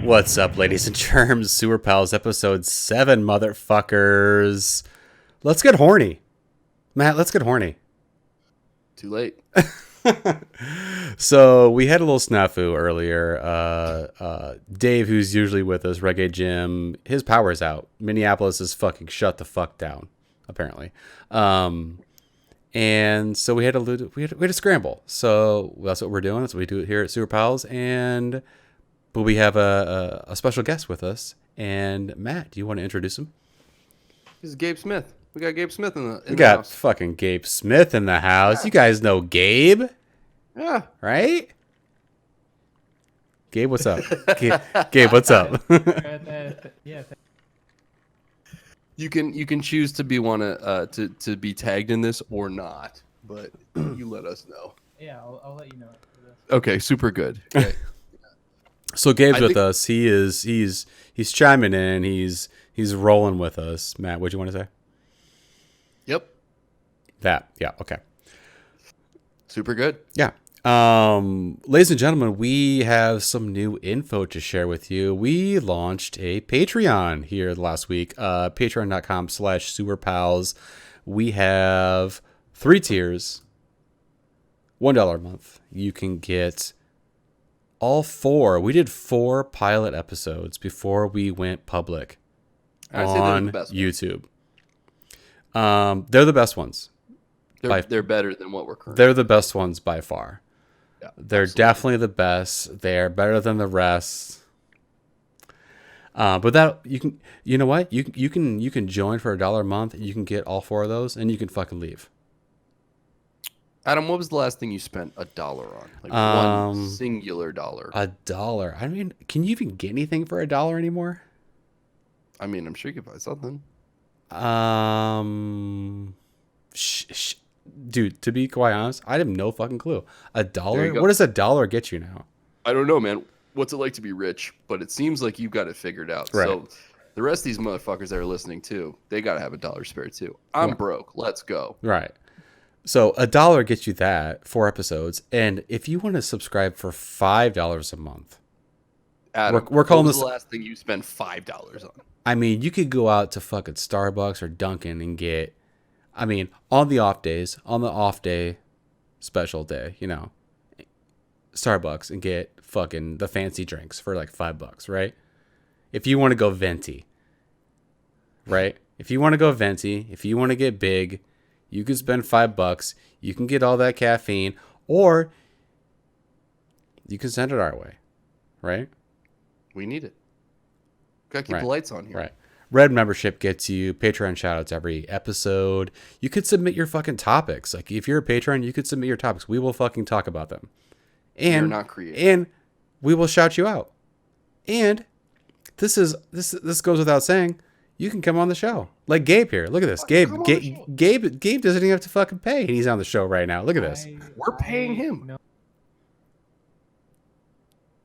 What's up, ladies and germs? Sewer Pals, episode 7, motherfuckers. Let's get horny. Matt, let's get horny. Too late. So, we had a little snafu earlier. Dave, who's usually with us, Reggae Jim, his power's out. Minneapolis is fucking shut the fuck down, apparently. And so we had to scramble. So that's what we're doing. That's what we do here at Sewer Pals. But we have a special guest with us. And Matt, do you want to introduce him? This is Gabe Smith. We got Gabe Smith in the We got house. fucking Gabe Smith in the house. You guys know Gabe, Yeah. right? Gabe, what's up? Gabe, what's up? Yeah. You can choose to be to be tagged in this or not, but you let us know. Yeah, I'll let you know. Okay, super good. Okay. So Gabe's I with think- us. He's chiming in. He's rolling with us. Matt, what do you want to say? Yep. That. Yeah. Okay. Super good. Yeah. Ladies and gentlemen, we have some new info to share with you. We launched a Patreon here last week, patreon.com/sewerpals. We have 3 tiers, $1 a month. You can get all 4. We did 4 pilot episodes before we went public I'd say they're on the best ones. YouTube. They're the best ones. They're better than what we're currently. They're the best ones by far. Yeah, They're absolutely. definitely the best. They're better than the rest. But that you know what? You can join for $1 a month. And you can get all 4 of those, and you can fucking leave. Adam, what was the last thing you spent $1 on? Like one singular dollar. $1. I mean, can you even get anything for $1 anymore? I mean, I'm sure you could buy something. Dude, to be quite honest, I have no fucking clue. There you $1? go. What does $1 get you now? I don't know, man. What's it like to be rich? But it seems like you've got it figured out. Right. So the rest of these motherfuckers that are listening too, they got to have $1 spare too. I'm broke. Let's go. Right. So $1 gets you that 4 episodes, and if you want to subscribe for $5 a month, Adam, We're calling what was this- the last thing you spent $5 on? I mean, you could go out to fucking Starbucks or Dunkin' and get, I mean, on the off day, special day, Starbucks and get fucking the fancy drinks for like $5, right? If you want to go venti, right? If you want to go venti, if you want to get big, you can spend $5. You can get all that caffeine, or you can send it our way, right? We need it. Gotta keep Right. the lights on here. Right. Red membership gets you Patreon shoutouts every episode. You could submit your fucking topics. Like if you're a patron, you could submit your topics. We will fucking talk about them. You're And not creative. and we will shout you out. And this goes without saying. You can come on the show. Like Gabe here. Look at this. Gabe Come on the show. Gabe doesn't even have to fucking pay. And he's on the show right now. Look at this. We're paying him. No,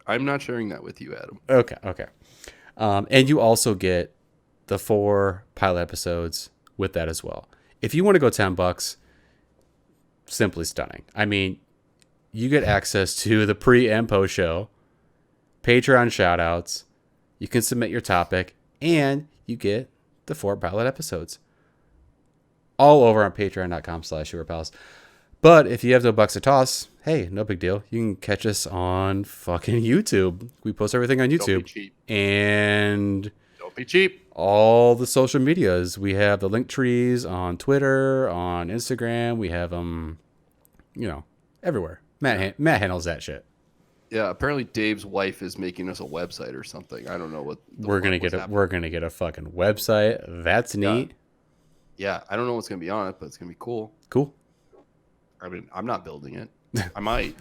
I'm not sharing that with you, Adam. Okay. And you also get the 4 pilot episodes with that as well. If you want to go $10, simply stunning. I mean, you get access to the pre and post show, Patreon shoutouts. You can submit your topic, and you get the 4 pilot episodes. All over on patreon.com/sewerpals. But if you have no bucks to toss, hey, no big deal. You can catch us on fucking YouTube. We post everything on Don't be YouTube. cheap. And Don't be cheap. all the social medias. We have the link trees on Twitter, on Instagram. We have them, everywhere. Matt handles that shit. Yeah, apparently Dave's wife is making us a website or something. I don't know what We're gonna get a fucking website. That's neat. Yeah, I don't know what's gonna be on it, but it's gonna be cool. Cool. I mean, I'm not building it. I might,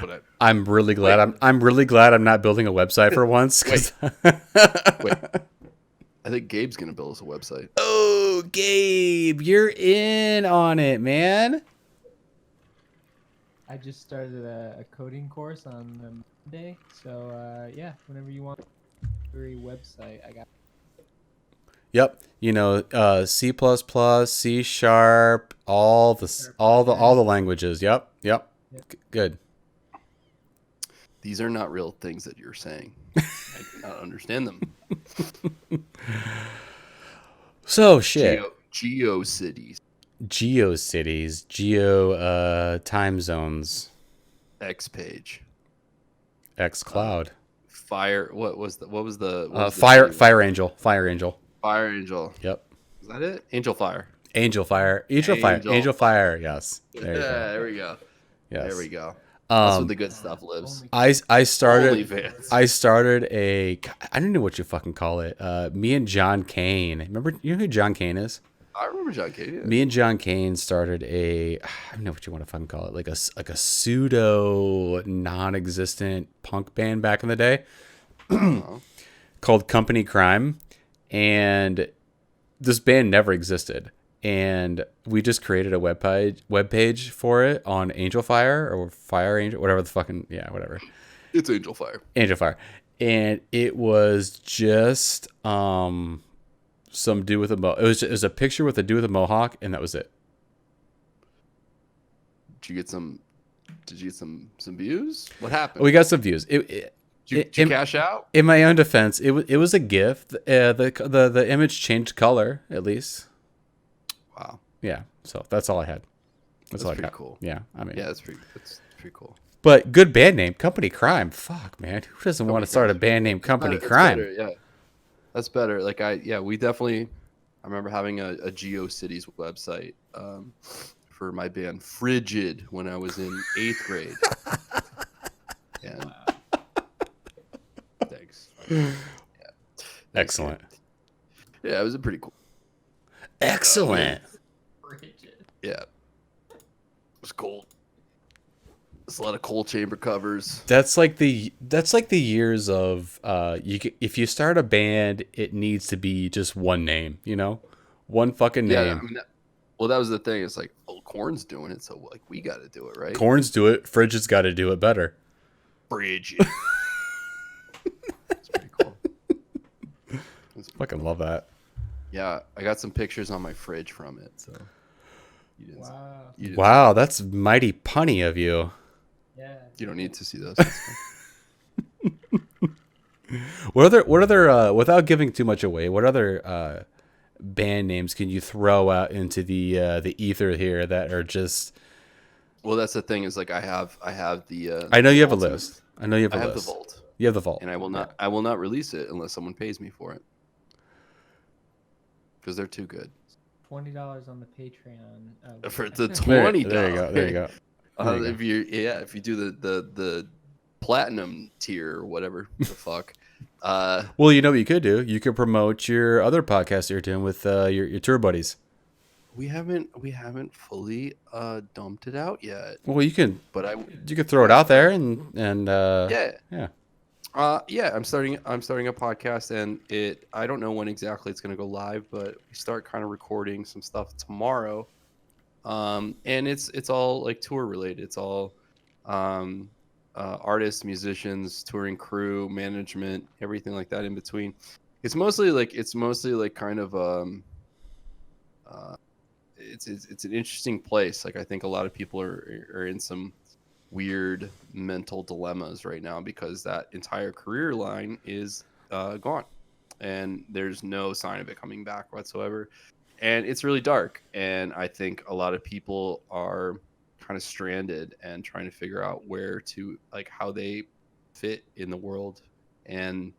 but I'm really glad. I'm really glad I'm not building a website for once. 'Cause wait. I think Gabe's gonna build us a website. Oh, Gabe, you're in on it, man. I just started a coding course on Monday, so yeah, whenever you want a website, I got. Yep. C++, C Sharp, all the languages. Yep. Good. These are not real things that you're saying. I cannot understand them. So shit. GeoCities. GeoCities, geo time zones, X page. X Cloud, Fire. What was the Fire city? Fire Angel, Fire Angel. Fire Angel. Yep. Is that it? Angel Fire. Angel Fire, Angel Fire, Angel. Angel Fire. Yes. Yeah, There you go. there we go. Yes. There we go. That's where Um, the good stuff lives. I started OnlyFans. I started a I don't know what you fucking call it. Me and John Kane. Remember you know who John Kane is? I remember John K. Yeah. Me and John Kane started a I don't know what you want to fucking call it, like a pseudo non-existent punk band back in the day called Company Crime, and this band never existed. And we just created a web page for it on Angel Fire or Fire Angel, whatever the fucking whatever. It's Angel Fire. Angel Fire. And it was just some dude with a it was a picture with a dude with a mohawk, and that was it. Did you get some views? What happened? We got some views. Did you cash out? In my own defense, it was a gift. The image changed color at least. Wow. Yeah. So that's all I had. That's all I pretty got. cool. Yeah. I mean. Yeah, that's pretty cool. But good band name, Company Crime. Fuck, man. Who doesn't want to start a band named Company Crime? Better, yeah. That's better. Like we definitely. I remember having a GeoCities website for my band Frigid when I was in 8th grade. And thanks. Yeah. Excellent. Yeah, it was a pretty cool. Excellent. Yeah. It was cool. There's a lot of coal chamber covers. That's like the years of if you start a band, it needs to be just one name, one fucking name. Yeah, I mean, that was the thing. It's like, well, Korn's doing it, so like we got to do it, right? Korn's do it. Frigid's got to do it better. Frigid. That's pretty cool. Fucking love that. Yeah, I got some pictures on my fridge from it. So. Wow, that's mighty punny of you. Yeah. You don't need to see those. What other without giving too much away, what other band names can you throw out into the ether here that are just? Well, that's the thing is like I have the. I know you have a list. I know you have a list. I have the vault. You have the vault, and I will not release it unless someone pays me for it. Because they're too good. $20 on the Patreon. For the $20. There you go. If you do the platinum tier or whatever the fuck. Well, you know what you could do? You could promote your other podcast you're doing with your tour buddies. We haven't fully dumped it out yet. Well, you can throw it out there and yeah. I'm starting a podcast, and I don't know when exactly it's going to go live, but we start kind of recording some stuff tomorrow. And it's all like tour related. It's all artists, musicians, touring crew, management, everything like that in between. It's mostly like kind of it's an interesting place. Like I think a lot of people are in some weird mental dilemmas right now because that entire career line is gone, and there's no sign of it coming back whatsoever. And it's really dark, and I think a lot of people are kind of stranded and trying to figure out where to, like, how they fit in the world. And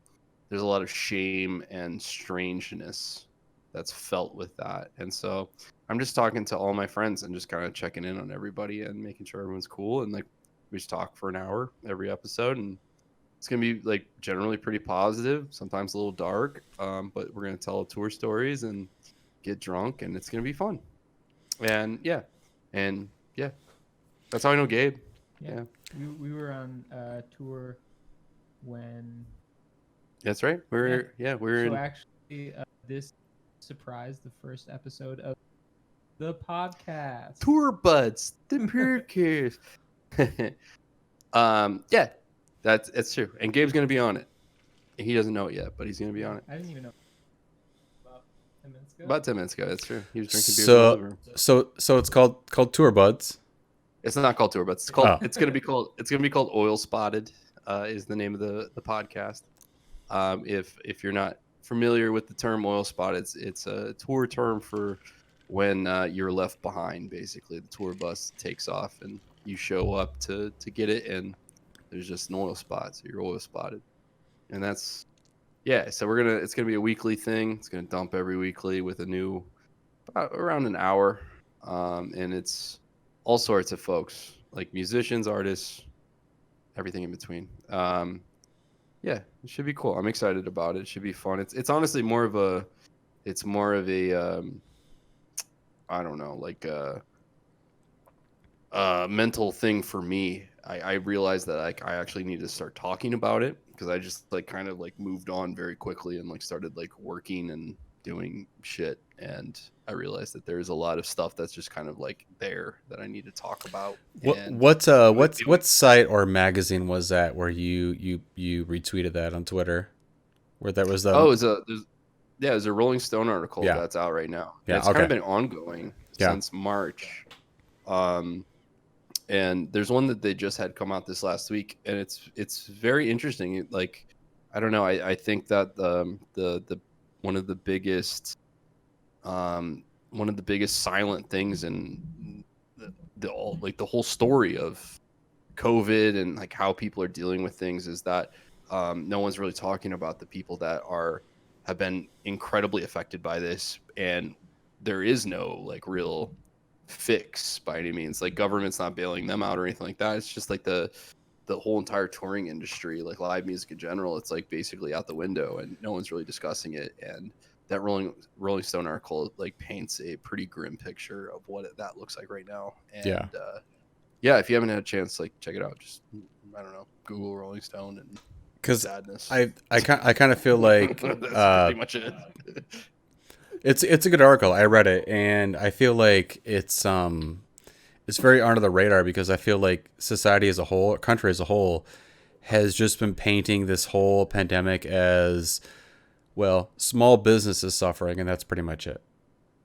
there's a lot of shame and strangeness that's felt with that. And so I'm just talking to all my friends and just kind of checking in on everybody and making sure everyone's cool. And like we just talk for an hour every episode, and it's gonna be like generally pretty positive, sometimes a little dark, but we're gonna tell tour stories and get drunk, and it's gonna be fun. And yeah, that's how I know Gabe. Yeah. We were on tour when. That's right. We're so actually this surprised the first episode of the podcast. Tour Buds, the podcast. Yeah, that's true. And Gabe's gonna be on it. He doesn't know it yet, but he's gonna be on it. I didn't even know. About 10 minutes ago. That's true. He was drinking beer. So it's called Tour Buds. It's not called Tour Buds. It's called. It's gonna be called Oil Spotted. Is the name of the podcast. If you're not familiar with the term oil spot, it's a tour term for when you're left behind. Basically, the tour bus takes off and you show up to get it, and there's just an oil spot, so you're oil spotted. And that's yeah. So it's gonna be a weekly thing. It's gonna dump every weekly with a new around an hour, and it's all sorts of folks like musicians, artists, everything in between. Yeah, it should be cool. I'm excited about it. It should be fun. It's honestly more of a I don't know, like a mental thing for me. I realized that I actually need to start talking about it because I just like kind of like moved on very quickly and like started like working and doing shit, and I realized that there's a lot of stuff that's just kind of like there that I need to talk about. And What site or magazine was that where you retweeted that on Twitter? Where that was oh, there's a Rolling Stone article yeah, that's out right now, and yeah, it's kind okay, of been ongoing yeah, since March. Um, and there's one that they just had come out this last week, and it's very interesting. Like, I don't know, I think that the one of the biggest silent things in the whole story of COVID and like how people are dealing with things is that no one's really talking about the people that have been incredibly affected by this, and there is no like real fix by any means. Like government's not bailing them out or anything like that. It's just like the whole entire touring industry, like live music in general, it's like basically out the window, and no one's really discussing it. And that Rolling Stone article like paints a pretty grim picture of what that looks like right now. yeah. And yeah, if you haven't had a chance, like check it out. Just I don't know, Google Rolling Stone and Because sadness. I kind of feel like That's pretty much it. it's a good article. I read it, and I feel like it's very under the radar because I feel like society as a whole, country as a whole, has just been painting this whole pandemic as, well, small businesses suffering, and that's pretty much it.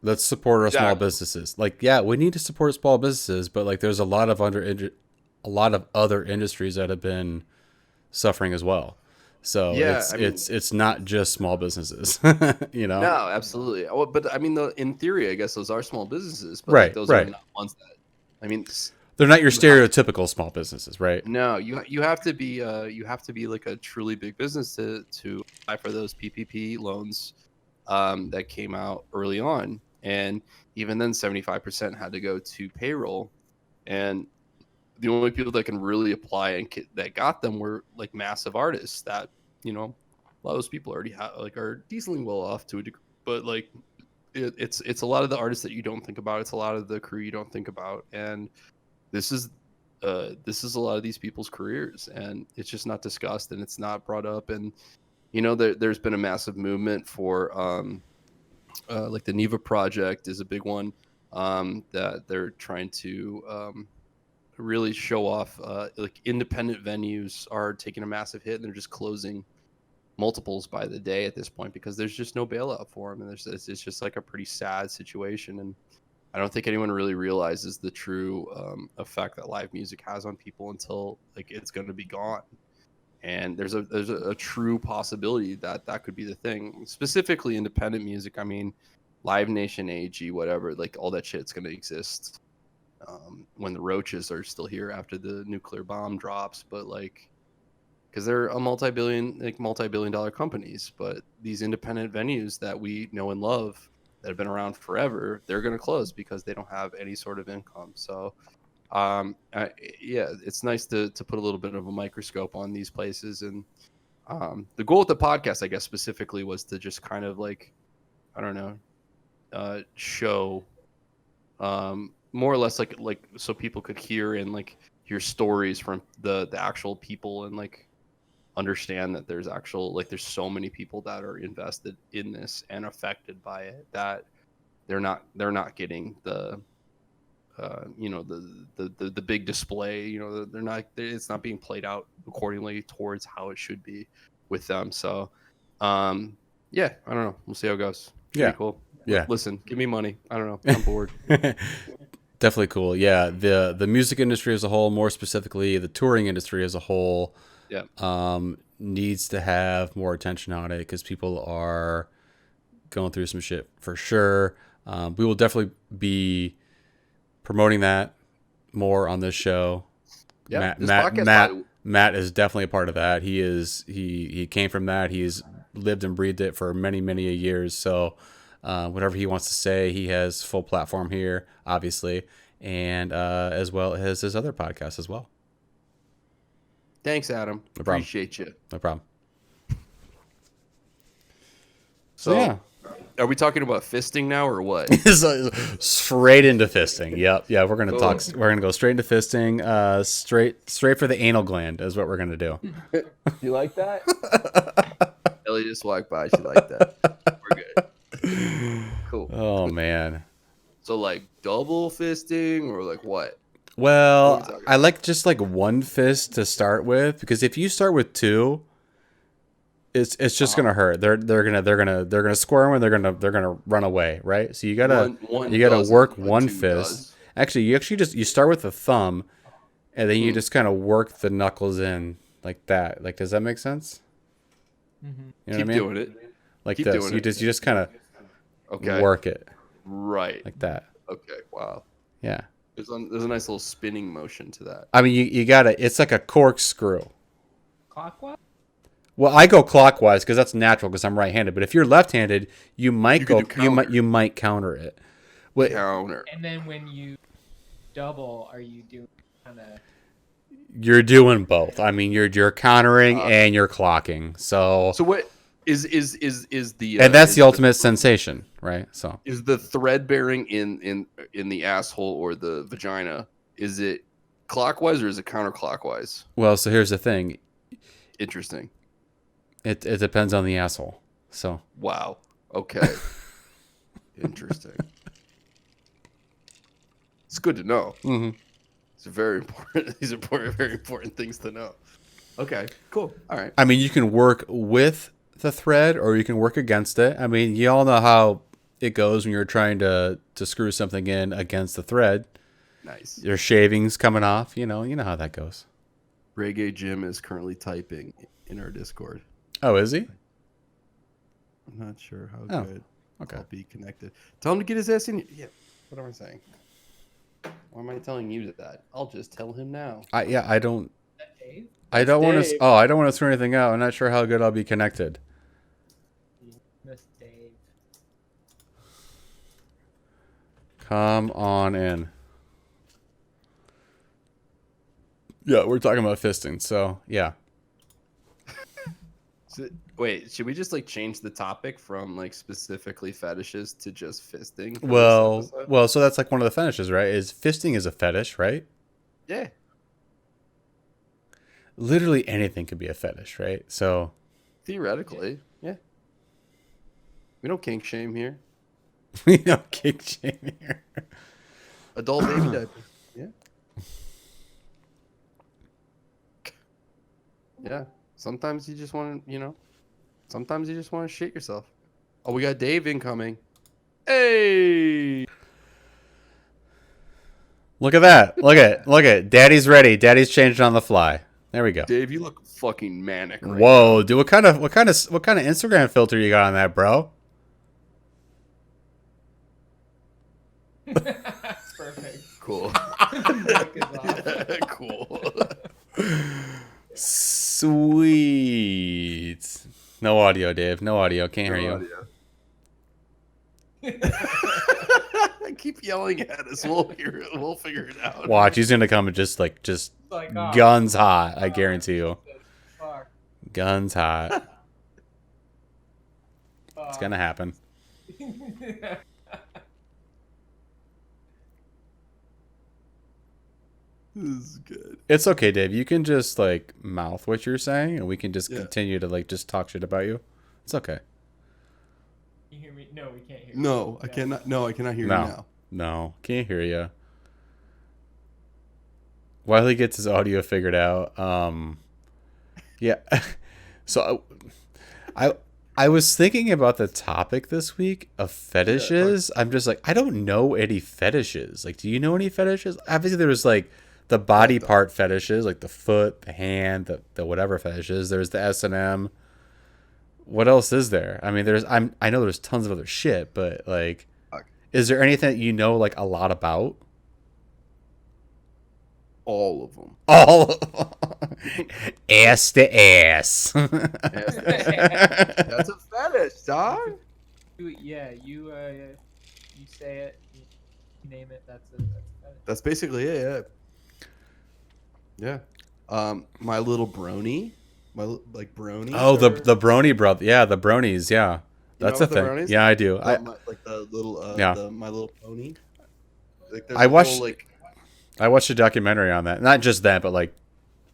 Let's support our small Exactly. businesses. Like, yeah, we need to support small businesses, but like, there's a lot of other industries that have been suffering as well. So Yeah, I mean, it's not just small businesses, you know? no, absolutely. Well, but I mean, in theory, I guess those are small businesses, but like Right, those are right. not ones that. I mean, They're not your you have stereotypical small businesses, right? no, you have to be like a truly big business to apply for those PPP loans that came out early on, and even then, 75% had to go to payroll, and the only people that can really apply and that got them were like massive artists that a lot of those people already are decently well off to a degree, but like it's a lot of the artists that you don't think about. It's a lot of the crew you don't think about, and this is a lot of these people's careers, and it's just not discussed and it's not brought up. And there's been a massive movement for like the Neva project is a big one that they're trying to really show off. Like independent venues are taking a massive hit, and they're just closing multiples by the day at this point because there's just no bailout for them, and it's just like a pretty sad situation. And I don't think anyone really realizes the true effect that live music has on people until like it's going to be gone. And there's a true possibility that that could be the thing. Specifically, independent music. I mean, Live Nation, AG, whatever. Like all that shit's going to exist when the roaches are still here after the nuclear bomb drops. But like, because they're a multi-billion dollar companies, but these independent venues that we know and love that have been around forever, they're going to close because they don't have any sort of income. So yeah, it's nice to put a little bit of a microscope on these places. And the goal with the podcast, I guess specifically, was to just kind of like, I don't know, show more or less like so people could hear and like hear stories from the actual people, and like understand that there's so many people that are invested in this and affected by it that they're not getting the the big display. It's not being played out accordingly towards how it should be with them. So yeah, I don't know, we'll see how it goes. Yeah. Pretty cool. Yeah. Listen, give me money. I don't know, I'm bored. Definitely cool. Yeah, the music industry as a whole, more specifically the touring industry as a whole, Yeah. needs to have more attention on it because people are going through some shit for sure. We will definitely be promoting that more on this show. Yeah, this podcast, Matt is definitely a part of that. He came from that. He's lived and breathed it for many years. So whatever he wants to say, he has full platform here, obviously, and as well as his other podcast as well. Thanks, Adam. No problem. Appreciate you. No problem. So yeah. Are we talking about fisting now or what? Straight into fisting. Yep. Yeah, we're gonna talk. We're gonna go straight into fisting. Straight for the anal gland is what we're gonna do. You like that? Ellie just walked by. She liked that. We're good. Cool. Oh man. So like double fisting or like what? Well, I like just like one fist to start with because if you start with two, it's just gonna hurt. They're gonna squirm and they're gonna run away, right? So you gotta work one fist. Actually, you start with the thumb, and then you just kind of work the knuckles in like that. Like, does that make sense? Mm-hmm. You know Keep what I mean? doing it. Like Keep this. doing You it. just kind of work it Right. like that. Okay. Wow. Yeah. There's a nice little spinning motion to that. I mean, you gotta. It's like a corkscrew. Clockwise? Well, I go clockwise because that's natural because I'm right-handed. But if you're left-handed, you might you might counter it. Counter. And then when you double, are you doing kind of? You're doing both. I mean, you're countering and you're clocking. So what is the and that's the ultimate sensation, right? So is the thread bearing in the asshole or the vagina? Is it clockwise or is it counterclockwise? well, so here's the thing. Interesting. It depends on the asshole. So Wow. Okay. Interesting. It's good to know. mm-hmm. It's very important. These are very important things to know. Okay. Cool. All right. I mean, you can work with the thread or you can work against it. I mean, you all know how it goes when you're trying to screw something in against the thread. Nice. There's shavings coming off. You know how that goes. Reggae Jim is currently typing in our Discord. Oh, is he? I'm not sure how good Okay. I'll be connected. Tell him to get his ass in. Yeah. What am I saying? Why am I telling you that? I'll just tell him now. I don't. Dave? I don't want Dave. to. Oh, I don't want to throw anything out. I'm not sure how good I'll be connected. Miss Dave. Come on in. Yeah, we're talking about fisting. So yeah. Wait, should we just like change the topic from like specifically fetishes to just fisting? Well, so that's like one of the fetishes, right? Is fisting is a fetish, right? Yeah. Literally anything could be a fetish, right? So Theoretically, yeah. We don't kink shame here. we don't kick shame here. Adult baby diaper. Yeah. Yeah. Sometimes you just want to, sometimes you just want to shit yourself. Oh, we got Dave incoming. Hey. Look at that. Look at. Daddy's ready. Daddy's changed on the fly. There we go. Dave, you look fucking manic right Whoa, dude! What kind of Instagram filter you got on that, bro? Perfect. Cool. Mic is off. Cool. Sweet. No audio, Dave. No audio. Can't hear you. Keep yelling at us. We'll figure it out. Watch, he's gonna come and just Like, oh, guns hot. I guarantee you. fuck. Guns hot. It's gonna happen. This is good. It's okay, Dave. You can just like mouth what you're saying, and we can just Yeah. continue to like just talk shit about you. It's okay. Can you hear me? No, we can't hear you. No, I cannot. No, I cannot hear you now. No, can't hear you. While he gets his audio figured out, yeah. So, I was thinking about the topic this week of fetishes. I'm just like, I don't know any fetishes. Like, do you know any fetishes? Obviously, there was like the body part fetishes, like the foot, the hand, the whatever fetishes. There's the S&M. What else is there? I mean, I know there's tons of other shit, but like, is there anything that you know like a lot about? All of them. All ass to ass. That's a fetish, dog. Yeah, you say it, you name it. That's a fetish. That's basically it. Yeah. My little brony, like bronies. Oh, the brony brother. Yeah, the bronies. Yeah, that's a thing. Bronies? Yeah, I do. Like the little Yeah. My Little Pony. Like I watched I watched a documentary on that. Not just that, but like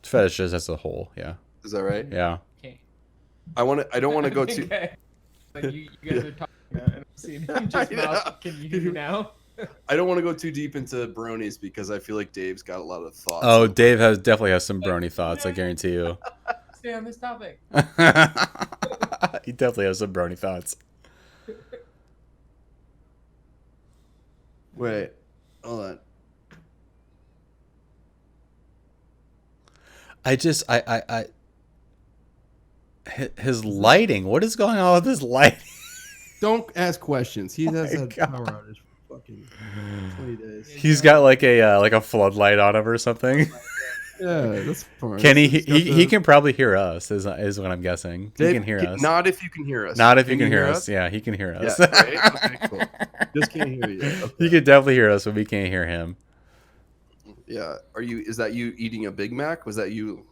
fetishes as a whole. Yeah. Is that right? Yeah. Okay. I don't want to go too. Okay. Like you guys are talking now, and I'm seeing him just mouth. Can you hear me now? I don't want to go too deep into bronies because I feel like Dave's got a lot of thoughts. Oh, Dave definitely has some brony thoughts. I guarantee you. Stay on this topic. He definitely has some brony thoughts. Wait, hold on. His lighting. What is going on with his lighting? Don't ask questions. He has my a God. power outage for fucking 20 days. He's got like a floodlight on him or something. Yeah, that's fine. Can he can probably hear us? Is what I'm guessing. He Dave, can hear us. Not if you can hear us. Not if you can hear us. Yeah, he can hear us. Yeah, right? Okay, cool. Just can't hear you. Okay. He can definitely hear us, but we can't hear him. Yeah. Is that you eating a Big Mac? Was that you?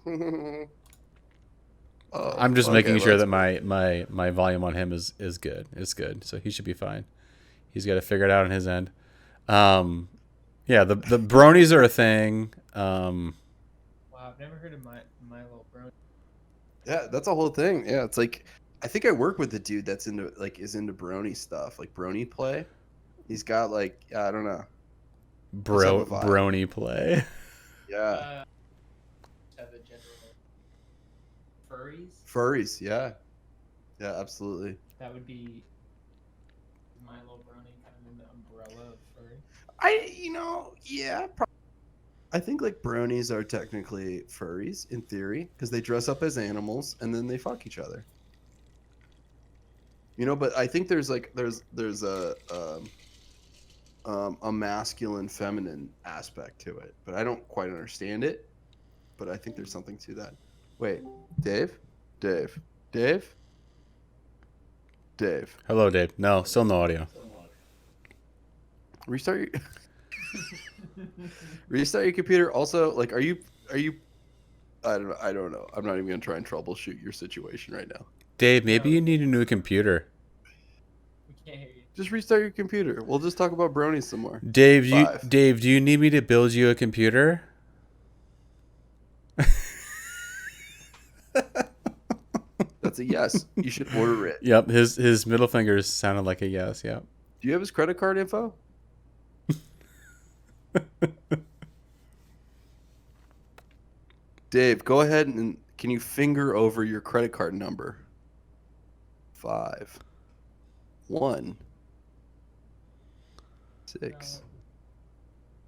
I'm just making sure that my volume on him is good. It's good. So he should be fine. He's got to figure it out on his end. Yeah, the bronies are a thing. Wow, I've never heard of my little brony. Yeah, that's a whole thing. Yeah, it's like I think I work with a dude that's into brony stuff, like brony play. He's got like I don't know. Brony play. Yeah. Have a general furries. Furries, yeah. Yeah, absolutely. That would be my little brony kind of in the umbrella of furry. I think like bronies are technically furries in theory because they dress up as animals and then they fuck each other. But I think there's a masculine feminine aspect to it, but I don't quite understand it. But I think there's something to that. Wait, Dave. Hello, Dave. No, still no audio. Restart your computer. Also, like, are you? I don't know. I'm not even gonna try and troubleshoot your situation right now. Dave, maybe you need a new computer. We can't hear you. Just restart your computer. We'll just talk about bronies some more. Dave, do you need me to build you a computer? That's a yes. You should order it. Yep, his middle fingers sounded like a yes. Yep. Do you have his credit card info? Dave, go ahead and can you finger over your credit card number? 5 1 6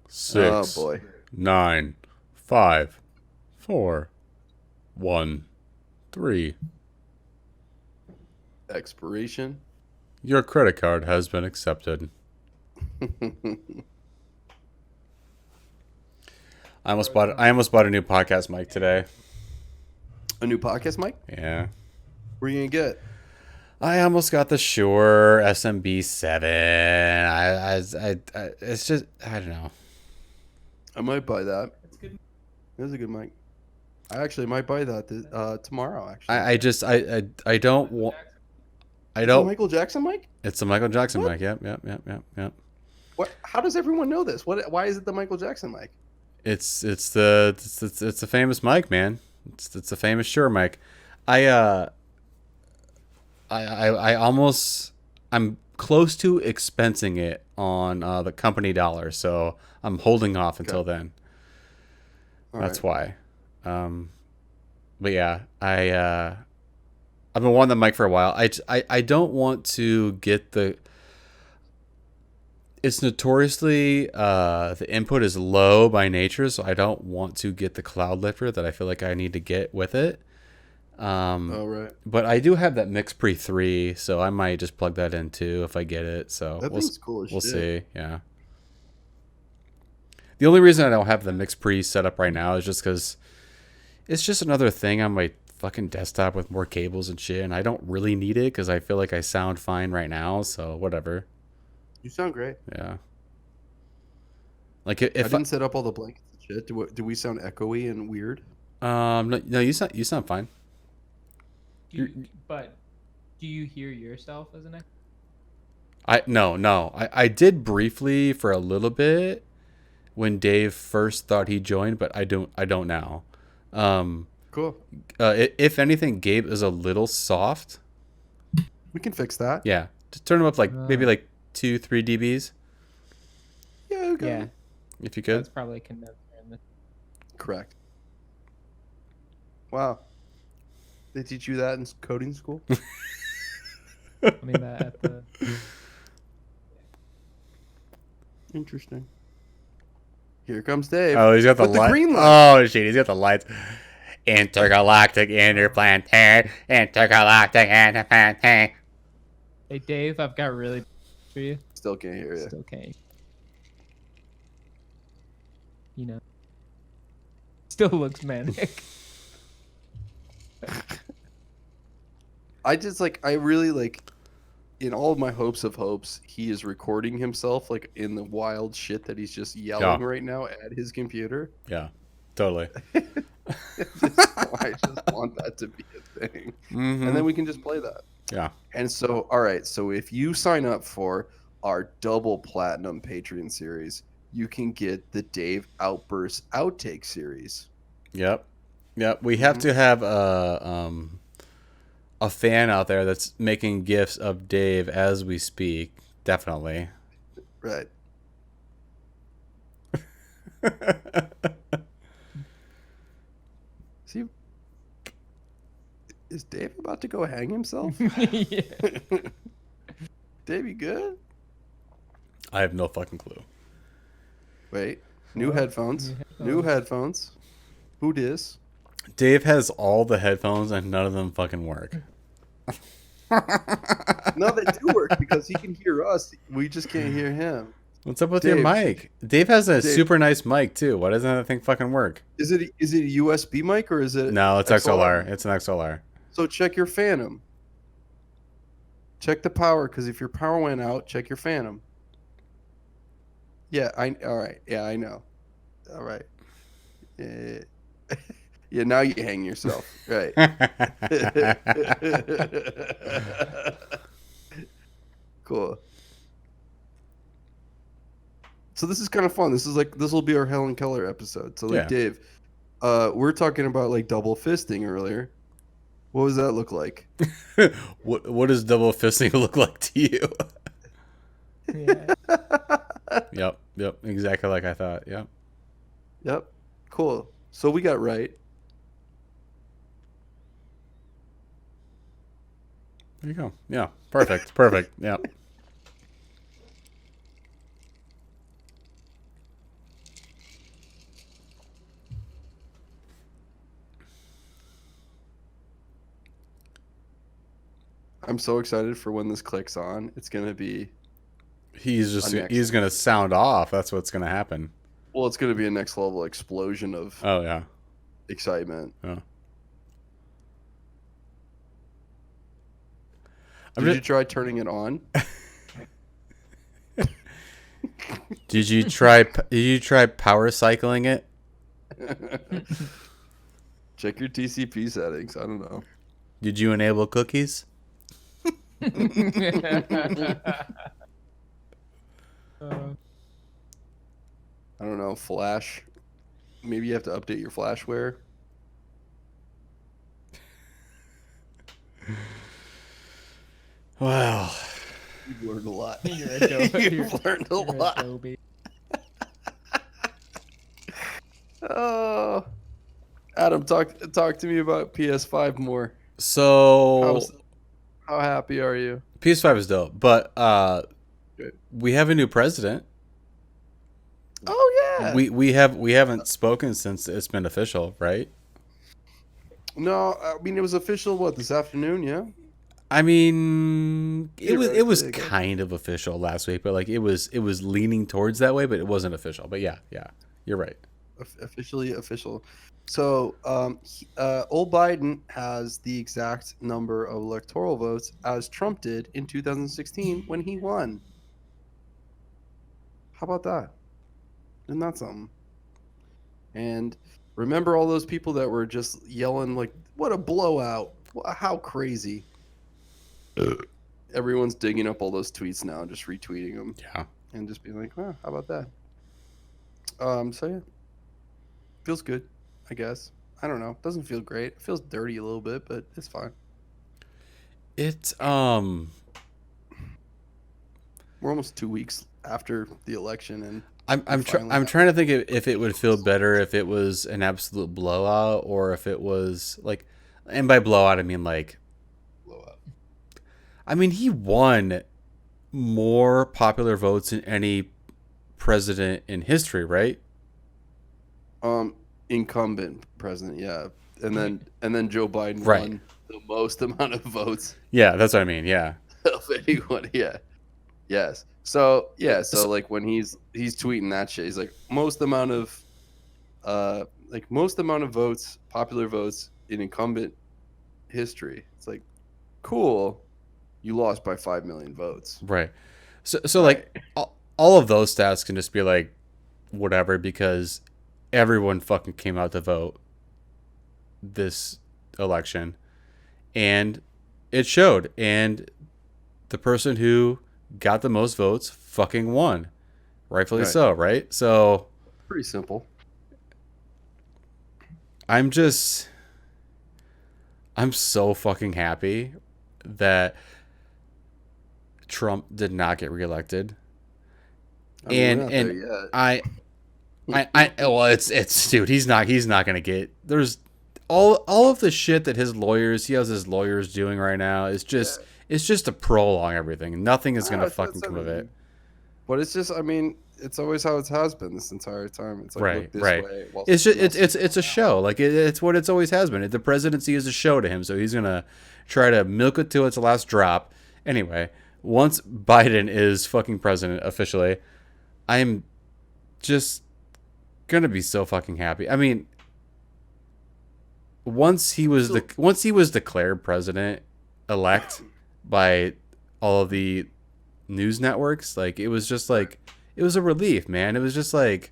6 Oh boy. 9 5 4 1 3. Expiration. Your credit card has been accepted. I almost bought a new podcast mic today. A new podcast mic? Yeah. Where are you gonna get? I almost got the Shure SMB7. It's just I don't know. I might buy that. That's good. That's a good mic. I actually might buy that tomorrow. Actually, I don't want. I It's a don't. Michael Jackson mic? It's a Michael Jackson What? mic. Yep. What? How does everyone know this? Why is it the Michael Jackson mic? It's a famous mic, man. It's a famous Shure mic. I almost I'm close to expensing it on the company dollar, so I'm holding off until then. All That's right. why. But yeah, I've been wanting the mic for a while. I don't want to get the. It's notoriously the input is low by nature, so I don't want to get the cloud lifter that I feel like I need to get with it. Oh, right. But I do have that Mix Pre 3, so I might just plug that in too if I get it. So That thing's cool as we'll shit. see. Yeah. The only reason I don't have the Mix Pre set up right now is just because it's just another thing on my fucking desktop with more cables and shit, and I don't really need it because I feel like I sound fine right now. So whatever. You sound great. Yeah. Like I if didn't set up all the blankets and shit. Do we sound echoey and weird? no, you sound fine. But do you hear yourself as an echo? I did briefly for a little bit when Dave first thought he joined, but I don't now. Cool. If anything, Gabe is a little soft. We can fix that. Yeah, just turn him up like maybe like 2-3 dBs Yeah. Okay. Yeah, if you could. that's probably condenser in the. Correct. Wow. They teach you that in coding school? I mean that at the. Interesting. Here comes Dave. Oh, he's got the With the light. green light. Oh shit, he's got the lights. Intergalactic interplanetary, intergalactic interplanetary. Hey Dave, I've got really for you. Still can't hear you. Still can't. You know. Still looks manic. I just I really in all of my hopes of hopes, he is recording himself in the wild shit that he's just yelling right now at his computer. Yeah, totally. I just want that to be a thing. Mm-hmm. And then we can just play that. Yeah. And so, all right. So if you sign up for our double platinum Patreon series, you can get the Dave Outburst Outtake series. Yep. We have to have a fan out there that's making gifs of Dave as we speak. Definitely. Right. See, is Dave about to go hang himself? Yeah. Dave, you good? I have no fucking clue. Wait, new headphones. New headphones. Who dis? Dave has all the headphones and none of them fucking work. No, they do work because he can hear us. We just can't hear him. What's up with your mic? Dave has a super nice mic too. Why doesn't that thing fucking work? Is it a USB mic or is it? No, it's XLR. It's an XLR. So check your Phantom. Check the power, because if your power went out, check your Phantom. Yeah, all right. Yeah, I know. All right. Yeah, now you hang yourself. Right. Cool. So this is kind of fun. This will be our Helen Keller episode. So Yeah. Dave, we're talking about double fisting earlier. What does that look like? What does double fisting look like to you? Yeah. Yep. Exactly like I thought. Yep. Yep. Cool. So we got right. There you go. Yeah. Perfect. Yep. I'm so excited for when this clicks on. It's gonna be. He's gonna sound off. That's what's gonna happen. Well, it's gonna be a next level explosion of Oh yeah. excitement. Yeah. Did you try turning it on? Did you try power cycling it? Check your TCP settings. I don't know. Did you enable cookies? I don't know. Flash. Maybe you have to update your flashware. Wow. You've learned a lot. You've learned a lot. Adobe. Oh, Adam, talk to me about PS5 more. So How happy are you? PS5 is dope, but we have a new president. Oh yeah. We haven't spoken since it's been official, right? No, I mean it was official. What, this afternoon? Yeah. I mean, it was Theoretically, I guess. kind of official last week, but like it was leaning towards that way, but it wasn't official. But yeah, you're right. Officially official. So, old Biden has the exact number of electoral votes as Trump did in 2016 when he won. How about that? Isn't that something? And remember all those people that were just yelling like, "What a blowout! How crazy!" Everyone's digging up all those tweets now, just retweeting them, Yeah. and just being like, "Huh, how about that?" So yeah, feels good, I guess. I don't know. Doesn't feel great. It feels dirty a little bit, but it's fine. It's We're almost 2 weeks after the election, and I'm trying to think if it would feel better if it was an absolute blowout or if it was like, and by blowout I mean like, blowout. I mean he won more popular votes than any president in history, right? Incumbent president, yeah, and then Joe Biden Right. won the most amount of votes Yeah, that's what I mean. Yeah. of anyone. Yeah, yes. So yeah, so So- like when he's tweeting that shit, he's like most amount of votes, popular votes in incumbent history. It's like, cool, you lost by 5 million votes. Right. So like all of those stats can just be like whatever because everyone fucking came out to vote this election and it showed, and the person who got the most votes fucking won. Rightfully Right. so, right? So Pretty simple. I'm so fucking happy that Trump did not get reelected. I mean, And we're not and there yet. well, it's dude, he's not gonna get, there's all of the shit that he has his lawyers doing right now is just it's just to prolong everything. Nothing is gonna fucking come of it. But it's just, I mean, it's always how it has been this entire time. It's like, Right, look this right. way. While It's just someone else it's a show. Like it's what it's always has been. The presidency is a show to him, so he's gonna try to milk it to its last drop. Anyway, once Biden is fucking president officially, I'm just gonna be so fucking happy. I mean, once he was declared president elect by all of the news networks, like it was just like it was a relief, man. It was just like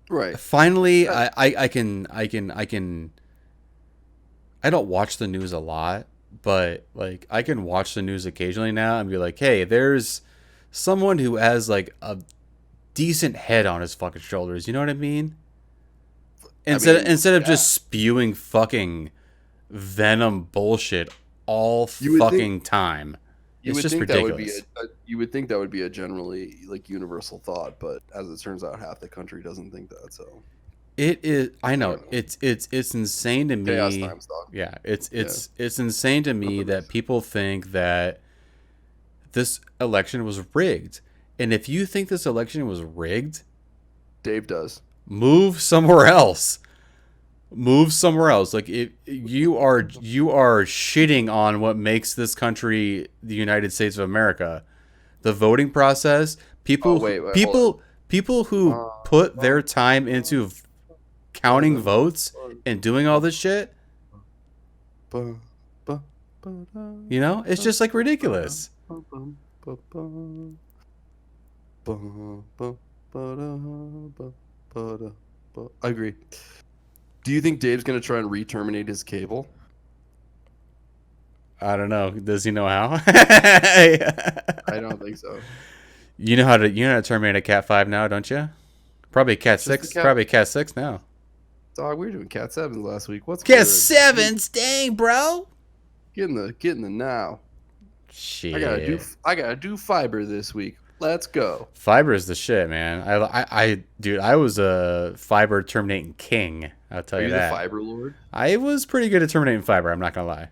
right. finally I can I don't watch the news a lot, but like I can watch the news occasionally now and be like, hey, there's someone who has like a decent head on his fucking shoulders. You know what I mean? Instead of just spewing fucking venom bullshit all You would fucking time. You It's would just think ridiculous. you would think that would be a generally like universal thought, but as it turns out, half the country doesn't think that. So It is. I know. Yeah. It's insane to me. chaos times, dog. Yeah. It's insane to me that people think that this election was rigged. And if you think this election was rigged, Dave does. move somewhere else. Move somewhere else. Like you are shitting on what makes this country the United States of America. The voting process, people wait, hold people who put their time into counting votes and doing all this shit, you know, it's just like ridiculous. I agree. Do you think Dave's gonna try and re-terminate his cable? I don't know. Does he know how? I don't think so. You know how to terminate a Cat 5 now, don't you? Probably Cat Just 6. the Cat- Probably Cat 6 now. Dog, we were doing Cat 7s last week. What's Cat good? 7's, dang, bro. Get in the now. Shit. I gotta do fiber this week. Let's go. Fiber is the shit, man. Dude, I was a fiber terminating king. I'll tell Are you you that. the fiber lord? I was pretty good at terminating fiber. I'm not gonna lie.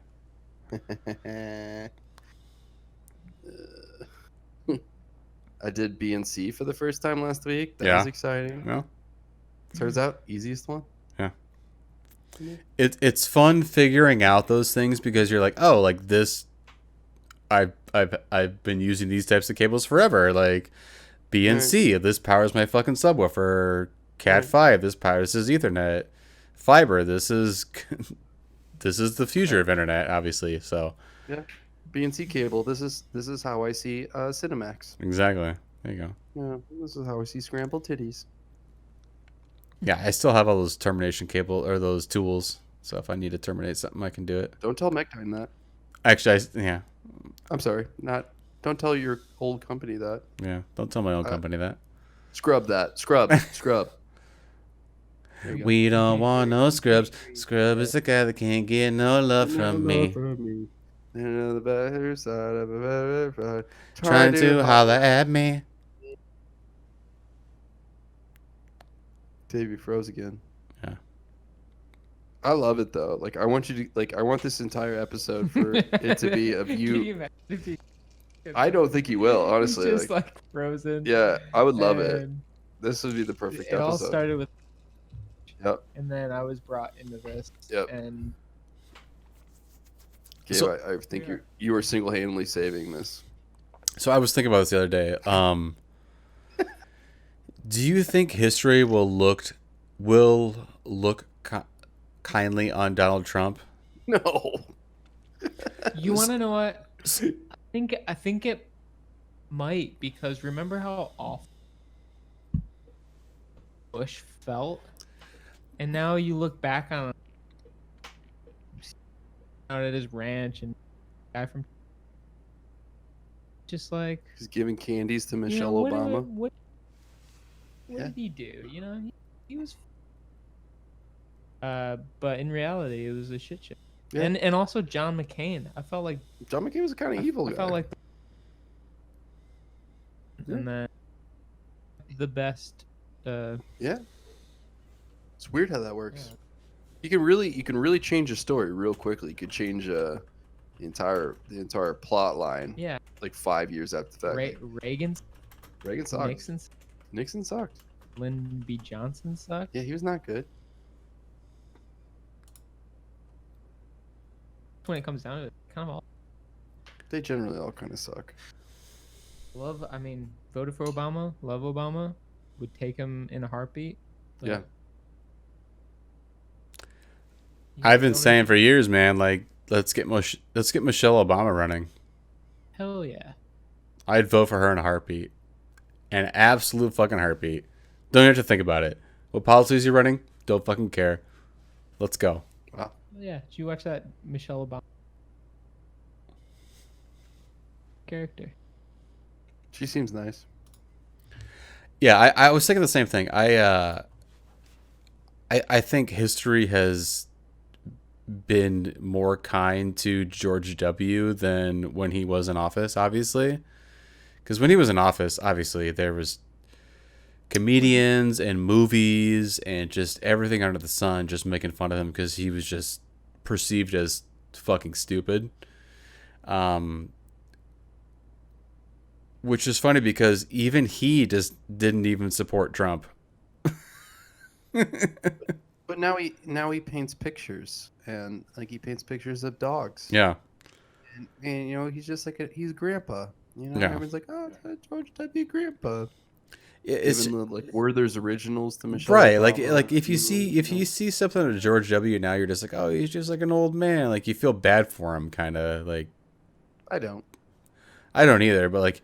I did BNC for the first time last week. That Yeah. was exciting. Well, Turns out, easiest one. yeah. It's fun figuring out those things because you're like, oh, like this. I've been using these types of cables forever. Like BNC, this powers my fucking subwoofer. Cat 5, this powers his Ethernet. Fiber, this is the future of internet, obviously. So Yeah. BNC cable. This is how I see Cinemax. exactly. There you go. Yeah. This is how I see scrambled titties. Yeah, I still have all those termination cable or those tools. So if I need to terminate something, I can do it. Don't tell Mechdyne that. Actually, yeah, I'm sorry. Don't tell your old company that. yeah. Don't tell my own company that. Scrub that. Scrub. Scrub. There you go. We don't want no scrubs. Scrub is the guy that can't get no love from me. And the better side of a better side. Trying to holler at me. Davey froze again. Yeah. I love it though. Like I want you to I want this entire episode for it to be of Can you. imagine if he- I don't think he will, honestly. He's just Like, like frozen. yeah, I would love it. and This would be the perfect It all episode. started with, Yep. and then I was brought into this. Yep. And Gabe, So- I think you are single-handedly saving this. So I was thinking about this the other day. Do you think history will look kindly on Donald Trump? No. you want to know what? I think it might, because remember how awful Bush felt, and now you look back on out at his ranch and guy from just like, He's giving candies to you Michelle know, Obama. What Yeah. did he do? You know, he was. But in reality, it was a shit show. Yeah. And also John McCain. I felt like John McCain was a kind of evil guy. I felt like Yeah. and then the best. Yeah. It's weird how that works. Yeah. You can really change a story real quickly. You could change the entire plot line Yeah, like 5 years after the fact. Reagan, Reagan sucked. Nixon, Nixon sucked. Lyndon B. Johnson sucked. Yeah, he was not good. When it comes down to it, kind of all They generally all kind of suck. love. I mean, voted for Obama. Love Obama. Would take him in a heartbeat. but Yeah. you I've been don't saying even- for years, man. Like, let's get Michelle Obama running. Hell yeah. I'd vote for her in a heartbeat, an absolute fucking heartbeat. Don't have to think about it. What policies you running? Don't fucking care. Let's go. Wow. Yeah. Did you watch that Michelle Obama character? She seems nice. Yeah, I was thinking the same thing. I think history has been more kind to George W. than when he was in office, obviously. Because when he was in office, obviously, there was comedians and movies and just everything under the sun just making fun of him because he was just perceived as fucking stupid. Which is funny because even he just didn't even support Trump. But now he paints pictures and like he paints pictures of dogs. Yeah. And you know, he's just like he's grandpa. You know, Yeah. everyone's like, oh, George W. Grandpa. It's Even the, like Werther's originals to Michelle. right. Obama, Like if you know. see something of George W. now, you're just like, oh, he's just like an old man. Like you feel bad for him, kind of like. I don't. I don't either, but like,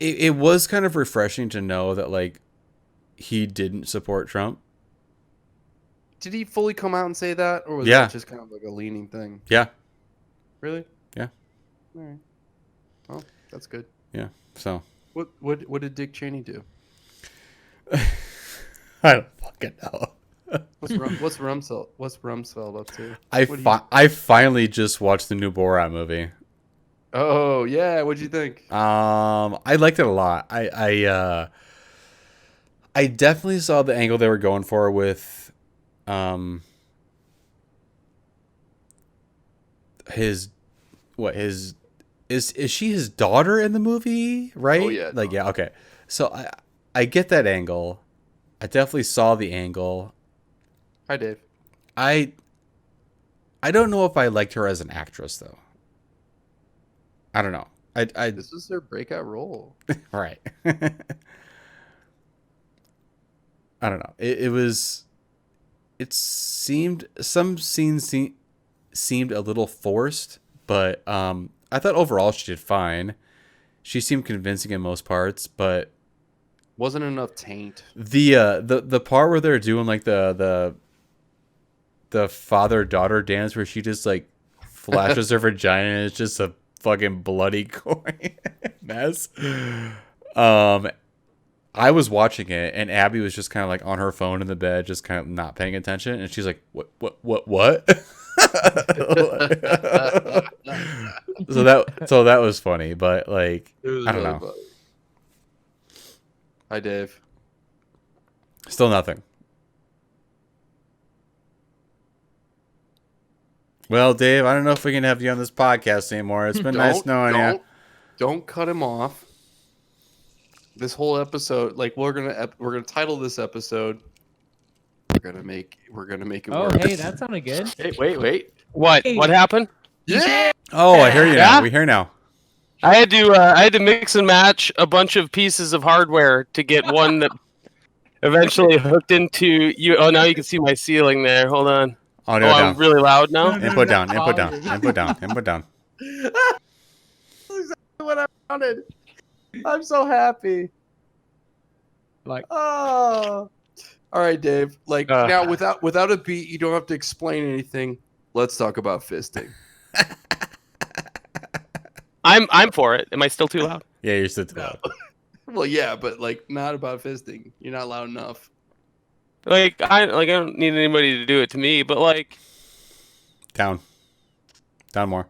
it was kind of refreshing to know that like he didn't support Trump. Did he fully come out and say that, or was Yeah. that just kind of like a leaning thing? Yeah. Really? Yeah. All right. Well, that's good. Yeah. So What did Dick Cheney do? I don't fucking know. What's Rumsfeld up to? I What do you- I finally just watched the new Borat movie. Oh yeah, what'd you think? I liked it a lot. I definitely saw the angle they were going for with his is she his daughter in the movie, right? Oh, yeah, Like, yeah, okay. So I get that angle. I definitely saw the angle. Hi, Dave. I don't know if I liked her as an actress though. I don't know. I This is their breakout role. right. I don't know. It was. It seemed some scenes seemed a little forced, but I thought overall she did fine. She seemed convincing in most parts, but Wasn't enough taint. the part where they're doing like the father daughter dance where she just like flashes her vagina and it's just a fucking bloody gory mess. I was watching it and Abby was just kind of like on her phone in the bed, just kind of not paying attention, and she's like, what? So that was funny, but like It was I don't really know, funny. Hi, Dave. still nothing. Well, Dave, I don't know if we can have you on this podcast anymore. It's been nice knowing you. Don't cut him off. This whole episode, like we're gonna title this episode. We're gonna make it Oh, worse. hey, that sounded good. Hey, wait. What? Hey. What happened? Yeah. Oh, I hear you now. Yeah? We hear now. I had to mix and match a bunch of pieces of hardware to get one that eventually hooked into you. Oh, now you can see my ceiling there. Hold on. Audio Oh, I'm down. really loud now. Input down. Input down. Input down. Input down. Exactly what I wanted. I'm so happy. Like, Oh. All right, Dave. Like now, without a beat, you don't have to explain anything. Let's talk about fisting. I'm for it. Am I still too loud? Yeah, you're still too loud. Well, yeah, but like not about fisting. You're not loud enough. I don't need anybody to do it to me, but like Down. Down more.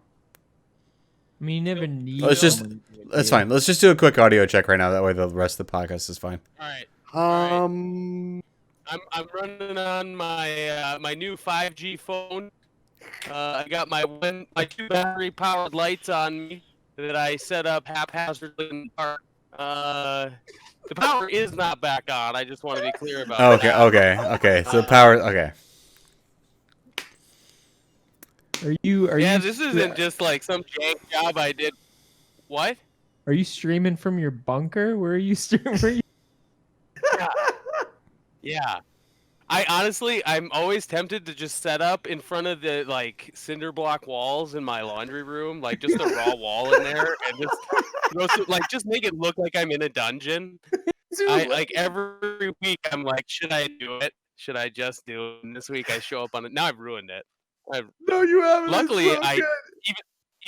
I mean, you never need. Let's just- someone to do it, That's do you? fine. Let's just do a quick audio check right now. That way the rest of the podcast is fine. all right. I'm running on my my new 5G phone. I got my two battery powered lights on me that I set up haphazardly in the dark. The power is not back on. I just want to be clear about Okay, that. okay. So the power. Okay. Are you? Are Yeah, you? this isn't just like some jank job I did. What? Are you streaming from your bunker? Where are you streaming? Yeah. I'm always tempted to just set up in front of the like cinder block walls in my laundry room, like just a raw wall in there, and just make it look like I'm in a dungeon. Like every week I'm like, should I do it? Should I just do it? And this week I show up on it. Now I've ruined it. No, you haven't. Luckily, It's so good.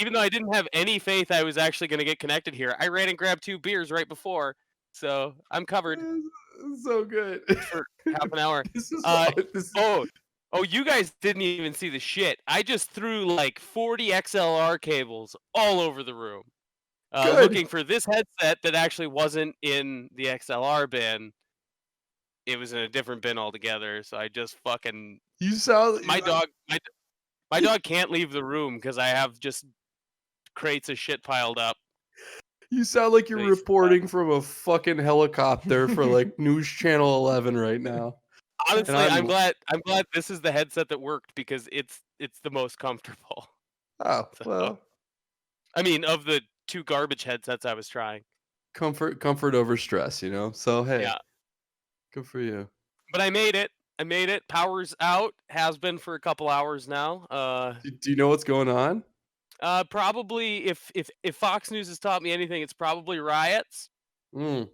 even though I didn't have any faith I was actually going to get connected here, I ran and grabbed 2 beers right before, so I'm covered It's so good. for half an hour. This is Oh, you guys didn't even see the shit. I just threw like 40 XLR cables all over the room, Good. looking for this headset that actually wasn't in the XLR bin. It was in a different bin altogether. So I just fucking you sound my dog can't leave the room because I have just crates of shit piled up. You sound like you're Please. reporting from a fucking helicopter for like News Channel 11 right now. Honestly, I'm- I'm glad this is the headset that worked because it's the most comfortable. Oh, So- well, I mean, of the 2 garbage headsets I was trying. comfort over stress, you know? So, hey, Yeah. good for you. But I made it. Power's out. Has been for a couple hours now. Do you know what's going on? Probably if Fox News has taught me anything, it's probably riots. Mm.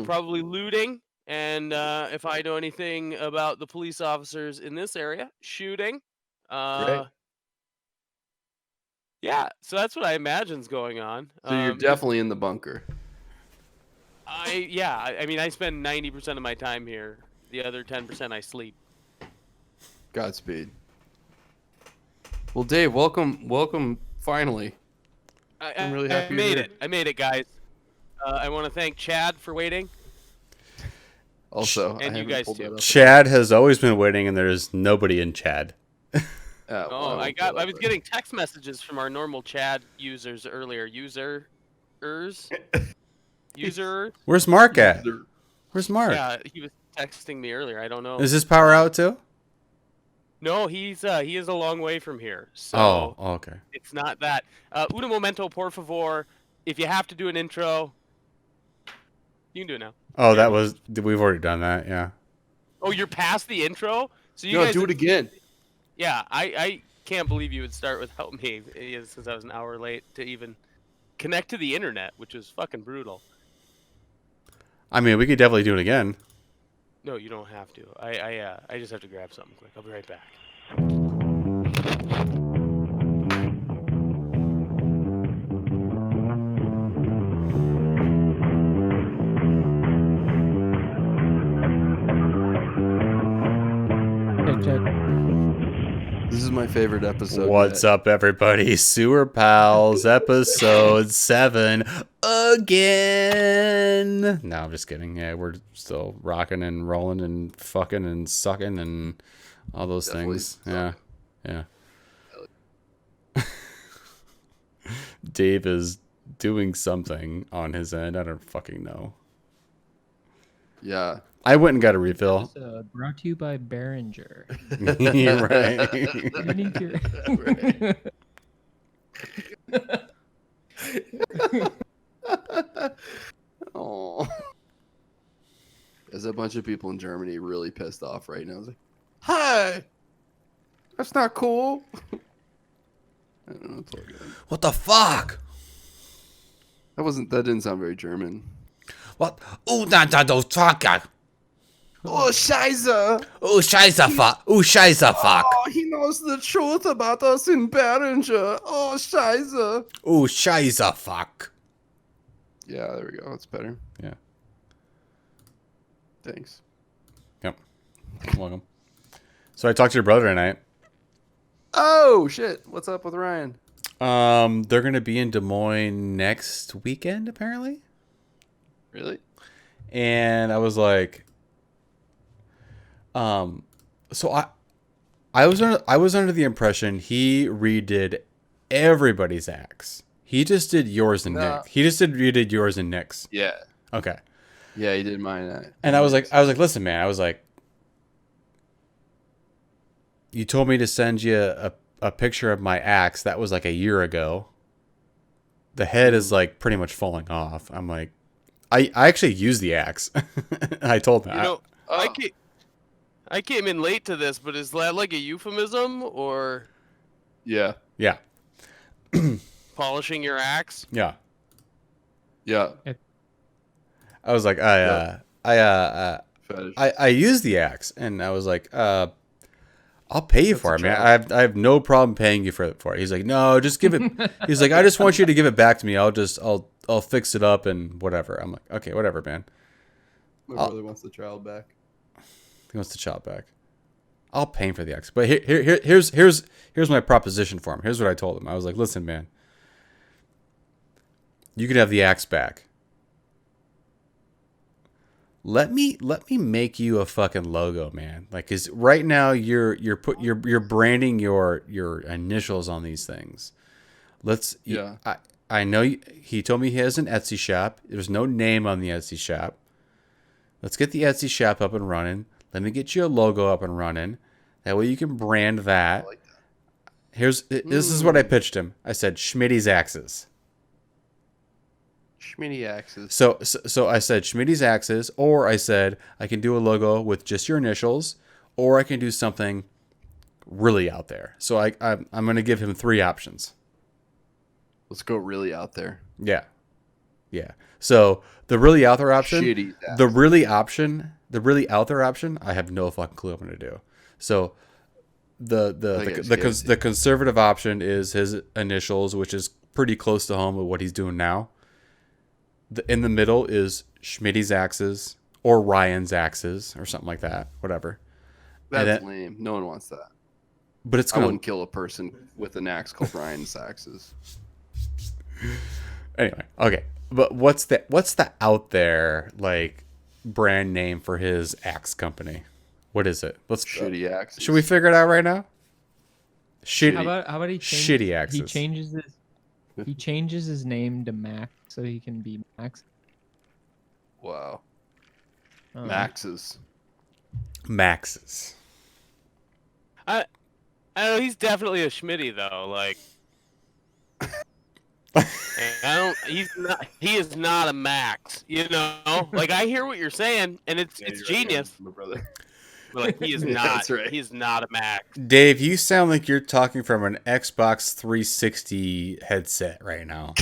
Probably looting. And if I know anything about the police officers in this area, shooting. Great. Yeah, so that's what I imagine's going on. So you're definitely in the bunker. I mean, I spend 90% of my time here. The other 10% I sleep. Godspeed. Well, Dave, welcome finally. I'm really happy I you're made here. it. I made it, guys. I want to thank Chad for waiting. Also, I And you haven't guys pulled too. that up. Chad has always been waiting, and there's nobody in Chad. Oh, well, I was whatever. getting text messages from our normal Chad users earlier. Users. Where's Mark at? Where's Mark? Yeah, he was texting me earlier. I don't know. Is his power out too? No, he is a long way from here. Oh, So okay. it's not that. Un momento, por favor. If you have to do an intro, you can do it now. Oh, that was we've already done that. Yeah. Oh, you're past the intro? So you No, guys do it again. Yeah, I can't believe you would start without me since I was an hour late to even connect to the internet, which was fucking brutal. I mean, we could definitely do it again. No, you don't have to. I just have to grab something quick. I'll be right back. Check. This is my favorite episode. What's up, everybody? Sewer Pals, episode 7 again. No, I'm just kidding. Yeah, we're still rocking and rolling and fucking and sucking and all those Definitely things. Yeah, yeah. Dave is doing something on his end. I don't fucking know. Yeah. I went and got a refill. Brought to you by Behringer. Right. You need your- Oh. There's a bunch of people in Germany really pissed off right now. It's like, hi, that's not cool. I don't know. It's all good. What the fuck? That didn't sound very German. What? Oh, don't talk. Oh, Scheiße! Oh, scheiße fuck. Oh, scheiße fuck. Oh, he knows the truth about us in Behringer. Oh, Scheiße! Oh, scheiße fuck. Yeah, there we go. That's better. Yeah. Thanks. Yep. Welcome. So I talked to your brother tonight. Oh shit! What's up with Ryan? They're gonna be in Des Moines next weekend, apparently. Really? And I was like, so I was under the impression he redid everybody's acts. He just did yours and No. Nick. He just redid yours and Nick's. Yeah. Okay. Yeah, he did mine. And I was like, listen, man. I was like, you told me to send you a picture of my axe. That was like a year ago. The head is like pretty much falling off. I'm like, I actually used the axe. I told him. You know, Oh. I came in late to this, but is that like a euphemism or Yeah. Yeah. polishing your axe? Yeah. Yeah. I was like, Fetish. I used the axe, and I was like, I'll pay you for it, man. I have no problem paying you for it. He's like, no, just give it. He's like, I just want you to give it back to me. I'll fix it up and whatever. I'm like, okay, whatever, man. My brother wants the child back. He wants the child back. I'll pay him for the axe. But here's my proposition for him. Here's what I told him. I was like, listen, man. You can have the axe back. Let me make you a fucking logo, man. Like, cause right now you're branding your initials on these things. Yeah. I know he told me he has an Etsy shop. There's no name on the Etsy shop. Let's get the Etsy shop up and running. Let me get you a logo up and running. That way you can brand that. I like that. This is what I pitched him. I said Schmitty's Axes. Schmitty axes. So I said Schmitty's Axes, or I said I can do a logo with just your initials, or I can do something really out there. So I'm going to give him 3 options. Let's go really out there. Yeah. Yeah. So the really out there option, Shitty axes. the really out there option, I have no fucking clue what I'm going to do. So the conservative option is his initials, which is pretty close to home with what he's doing now. In the middle is Schmitty's Axes or Ryan's Axes or something like that, whatever. That's lame. No one wants that. But it's I gonna wouldn't kill a person with an axe called Ryan's axes. Anyway, okay. But what's the out there like brand name for his axe company? What is it? Shitty axes. Should we figure it out right now? Shitty. How about he Shitty changes, axes. he changes his name to Max so he can be Max. Wow. Oh. Maxes. Maxes. I don't know. He's definitely a Schmitty though. Like, I don't. He's not. He is not a Max. You know. Like I hear what you're saying, and it's Yeah, you're right, genius. my brother. But like he is Yeah, not. that's right. He's not a Max. Dave, you sound like you're talking from an Xbox 360 headset right now.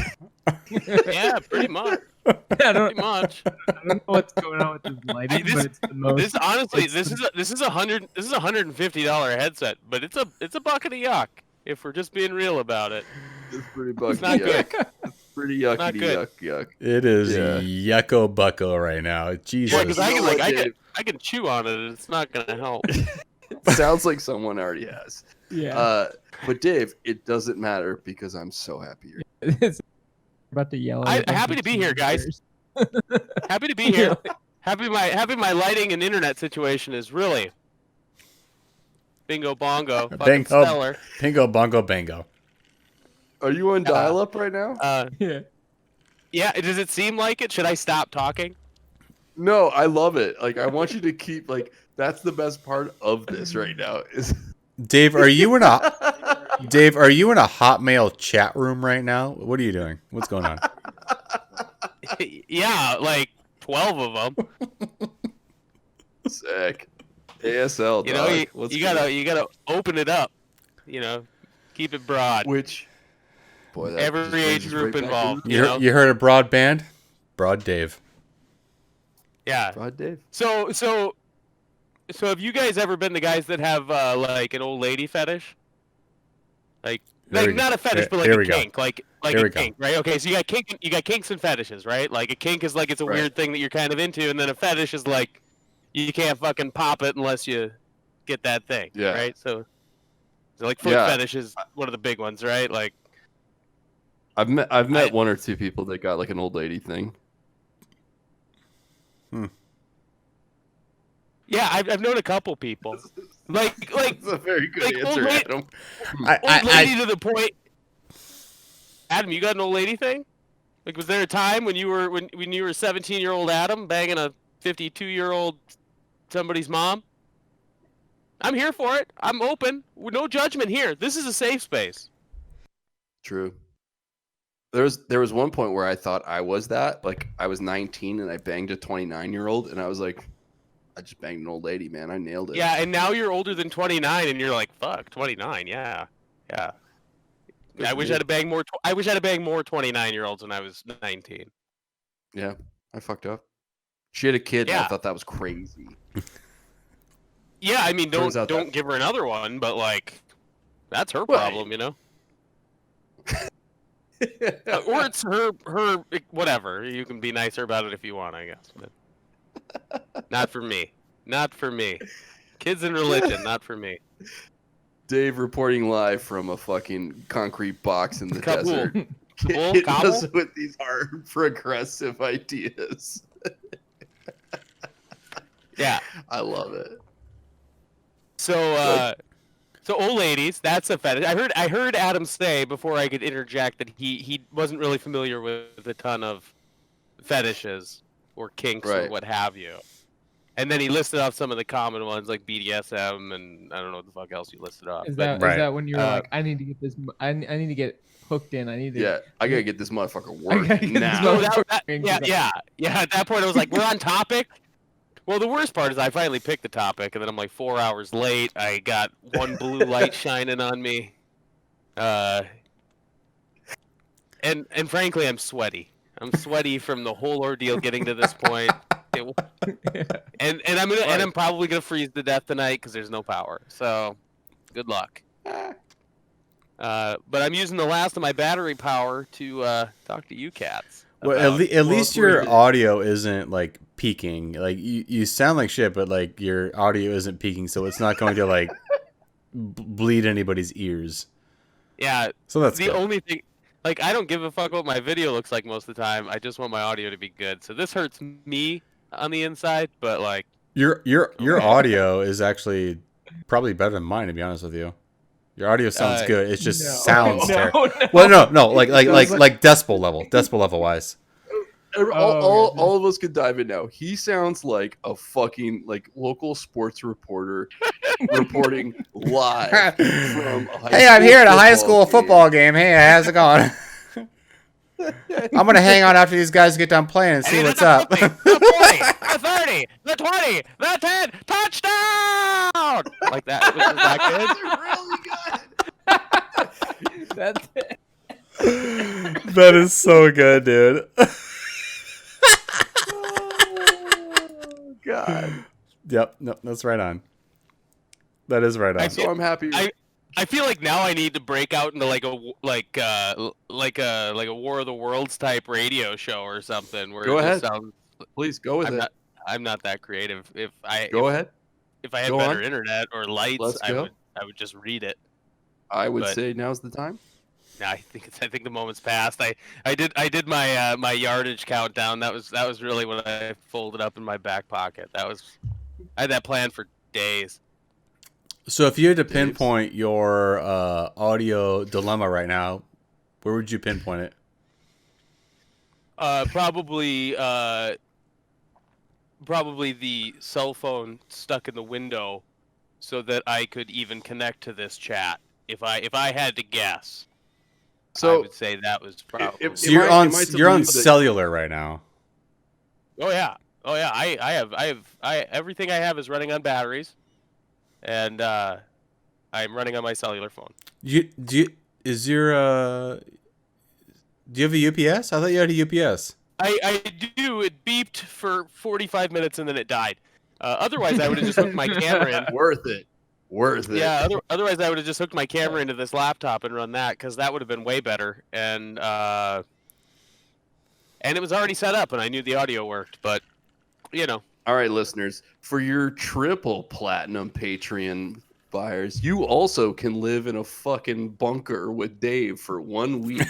Yeah, pretty much. I Pretty don't, much. I don't know what's going on with this lighting, but it's the most. This honestly, it's this is $150 headset, but it's a bucket of yuck. If we're just being real about it, It's pretty bucky. not good. It's pretty yucky. Not good. Yuck. It is Yeah. yucko bucko right now. Jesus. Yeah, because You I know can what, like Dave? I can chew on it, and it's not gonna help. Sounds like someone already has. Yeah. But Dave, it doesn't matter because I'm so happy you're It's about to yell. at a bunch Happy of to be here, guys. teenagers. Happy to be here. Happy my lighting and internet situation is really bingo bongo, fucking Bingo. stellar. Bingo, bongo, bango. Are you on dial-up right now? Yeah. Yeah. Does it seem like it? Should I stop talking? No, I love it. Like, I want you to keep, like, that's the best part of this right now. Is Dave, are you in a Hotmail chat room right now? What are you doing? What's going on? Yeah, like 12 of them. sick. ASL, You know, dog. you What's gotta open it up. You know, keep it broad. Which, boy, that Every just brings age us group right back to involved. the- You know? You heard of broadband? Broad Dave. Yeah. Rod Dave. So have you guys ever been the guys that have like an old lady fetish? Like There we go. not a fetish, but like Here a we go. kink, like Here a we go. kink, right? Okay, so you got kinks and fetishes, right? Like a kink is like it's a Right. weird thing that you're kind of into, and then a fetish is like you can't fucking pop it unless you get that thing, Yeah. right? So like foot Yeah. fetish is one of the big ones, right? Like I've met one or two people that got like an old lady thing. yeah, I've known a couple people, like That's a very good like, answer, old lady- Adam. old lady to the point. Adam, you got an old lady thing? Like, was there a time when you were 17-year-old Adam banging a 52-year-old somebody's mom? I'm here for it. I'm open. No judgment here. This is a safe space. True. There was one point where I thought I was that. Like, I was 19 and I banged a 29-year-old, and I was like, I just banged an old lady, man. I nailed it. Yeah, and now you're older than 29, and you're like, fuck, 29. Yeah. Good I for wish you. I'd have banged more. I wish I'd have banged more 29-year-olds when I was 19. Yeah, I fucked up. She had a kid, and Yeah. I thought that was crazy. Yeah, I mean, Turns out don't that- give her another one, but like, that's her Well, problem, you know. Or it's her whatever. You can be nicer about it if you want, I guess. But not for me. Not for me. Kids and religion, not for me. Dave reporting live from a fucking concrete box in the Kabul. desert. Kabul? Hitting Kabul? us with these hard progressive ideas. Yeah. I love it. So old ladies, that's a fetish. I heard Adam say before I could interject that he wasn't really familiar with a ton of fetishes or kinks or Right. what have you. And then he listed off some of the common ones like BDSM and I don't know what the fuck else you listed off. Is But that Right. is that when you were Uh, like, I need to get this, I need to get hooked in. I need to. Yeah, I gotta get this motherfucker I gotta working get this now. no, motherfucker- yeah. At that point, I was like, we're on topic. Well, the worst part is I finally picked the topic, and then I'm like 4 hours late. I got one blue light shining on me, and frankly, I'm sweaty. I'm sweaty from the whole ordeal getting to this point. And I'm probably gonna freeze to death tonight because there's no power. So, good luck. But I'm using the last of my battery power to talk to you cats. Well, about- at least your we're- audio isn't like peaking. Like you sound like shit, but like your audio isn't peaking, so it's not going to like bleed anybody's ears. Yeah, So that's the good. only thing. Like, I don't give a fuck what my video looks like most of the time. I just want my audio to be good. So this hurts me on the inside, but like, Your audio is actually probably better than mine, to be honest with you. Your audio sounds good. It just No. sounds No, terrible. no. Well, no, like Sounds decibel level wise. All of us could dive in now. He sounds like a fucking like local sports reporter reporting live from a Hey, I'm here at a high school football game. Hey, how's it going? I'm gonna hang out after these guys get done playing and see And what's the up. 50, the 40, the 30, the 20, the 10, touchdown! Like that. Was that good? really good. That's it. That is so good, dude. Oh God. Yep, no, that's right on. That is right on. So I'm happy. I feel like now I need to break out into like a War of the Worlds type radio show or something where Go it ahead. just sounds. Please go with it. I'm not that creative. If I had Go better on. internet or lights, Let's go. I would just read it. I would But- say now's the time. No, I think the moment's passed. I did my my yardage countdown. That was really what I folded up in my back pocket. I had that planned for days. So if you had to Dave's. pinpoint your audio dilemma right now, where would you pinpoint it? Probably the cell phone stuck in the window, so that I could even connect to this chat. If I had to guess, I So would say that was probably. If- So you're on am I to you're on believe that- cellular right now. Oh yeah. I have everything I have is running on batteries, and I'm running on my cellular phone. Do you have a UPS? I thought you had a UPS. I do. It beeped for 45 minutes and then it died. Otherwise, I would have just hooked my camera in. worth it. Yeah. Otherwise, I would have just hooked my camera into this laptop and run that, because that would have been way better. And it was already set up, and I knew the audio worked. But you know, All right, listeners, for your triple platinum Patreon buyers, you also can live in a fucking bunker with Dave for 1 week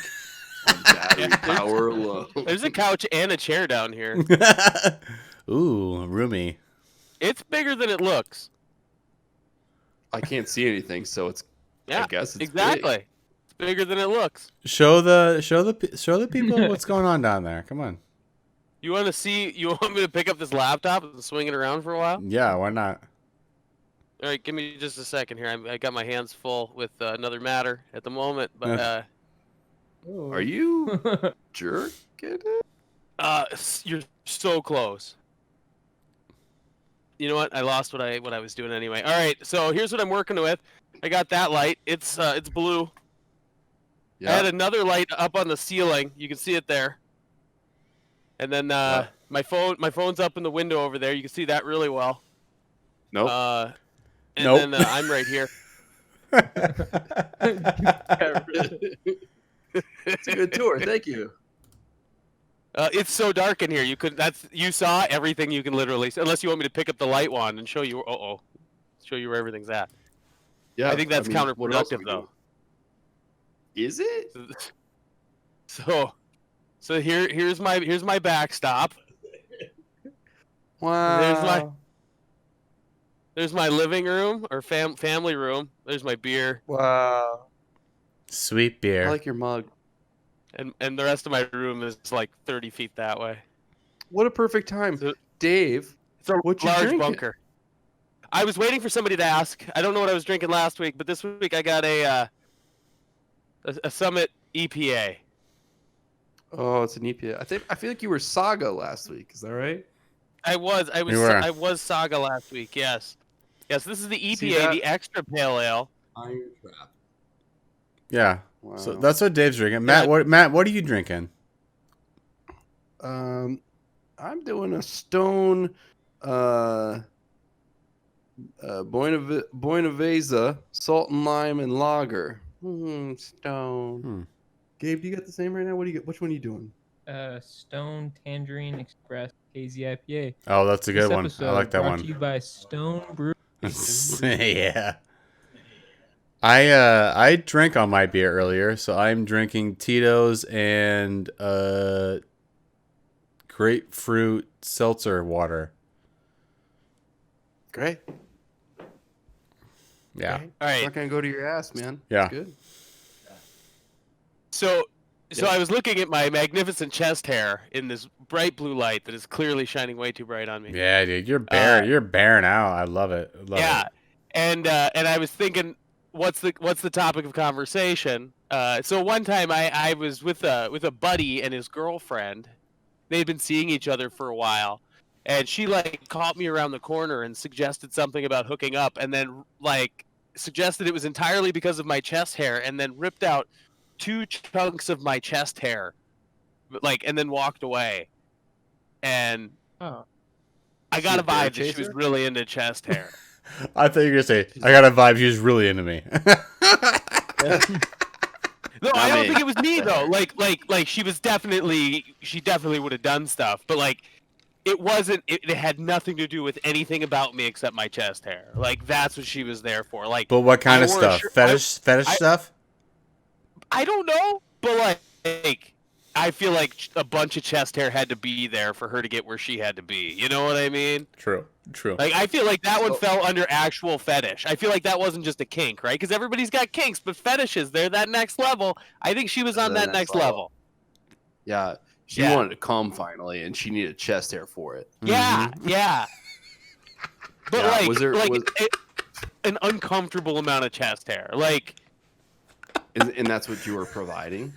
on battery power alone. there's a couch and a chair down here. Ooh, roomy. It's bigger than it looks. I can't see anything, so it's. Yeah, I guess it's exactly. big. It's bigger than it looks. Show the people what's going on down there. Come on. You want to see? You want me to pick up this laptop and swing it around for a while? Yeah, why not? All right, give me just a second here. I got my hands full with another matter at the moment, but Are you jerking it? you're so close. You know what? I lost what I was doing anyway. All right, so here's what I'm working with. I got that light. It's blue. I had another light up on the ceiling. You can see it there. And then my phone's up in the window over there. You can see that really well. Nope. And Nope. then I'm right here. It's a good tour. Thank you. It's so dark in here. You saw everything you can literally see, unless you want me to pick up the light wand and show you. Show you where everything's at. Yeah, I think that's what else are counterproductive, we though. doing? Is it? So here's my backstop. Wow. There's my living room or family room. There's my beer, Wow. Sweet I beer. like your mug. and the rest of my room is like 30 feet that way. What a perfect time, So- Dave. It's a What you large drinking? bunker. I was waiting for somebody to ask. I don't know what I was drinking last week, but this week I got a Summit EPA. Oh, it's an EPA. I feel like you were Saga last week. Is that right? I was You were. I was Saga last week. Yes. This is the EPA, See that? the extra pale ale. Iron Trap. Yeah. Wow. So that's what Dave's drinking. Matt, what are you drinking? I'm doing a Stone Buena Vesa salt and lime and lager. Stone. Gabe, do you got the same right now? What do you get? Which one are you doing? Stone Tangerine Express Hazy IPA. Oh, that's a good This one. I episode like that brought one. to you by Stone Brew. Yeah. I drank on my beer earlier, so I'm drinking Tito's and grapefruit seltzer water. Great. Yeah. Okay. All It's right. not gonna go to your ass, man. Yeah. It's good. So Yeah. I was looking at my magnificent chest hair in this bright blue light that is clearly shining way too bright on me. Yeah, dude, you're bare. You're bearing out. I love it. I love Yeah, it. and I was thinking, what's the topic of conversation? So one time I was with a buddy and his girlfriend. They'd been seeing each other for a while, and she like caught me around the corner and suggested something about hooking up, and then like suggested it was entirely because of my chest hair, and then ripped out 2 chunks of my chest hair, like, and then walked away. And Oh. I Is she got a a bear vibe that she was chaser? really into chest hair. I thought you were gonna say I got a vibe. He was really into me. No, Not I don't me. think it was me though. Like she definitely would have done stuff, but like it wasn't. It had nothing to do with anything about me except my chest hair. Like that's what she was there for. Like, But what kind I of wore a stuff? shirt- Fetish I- stuff? I don't know, but like I feel like a bunch of chest hair had to be there for her to get where she had to be. You know what I mean? True. Like I feel like that one So- fell under actual fetish. I feel like that wasn't just a kink, right? Because everybody's got kinks, but fetishes, they're that next level. I think she was on They're that the next next level. Yeah. She Yeah. wanted to come finally, and she needed chest hair for it. Yeah, yeah. But Yeah, like, was there- was- an uncomfortable amount of chest hair. Like, And that's what you were providing.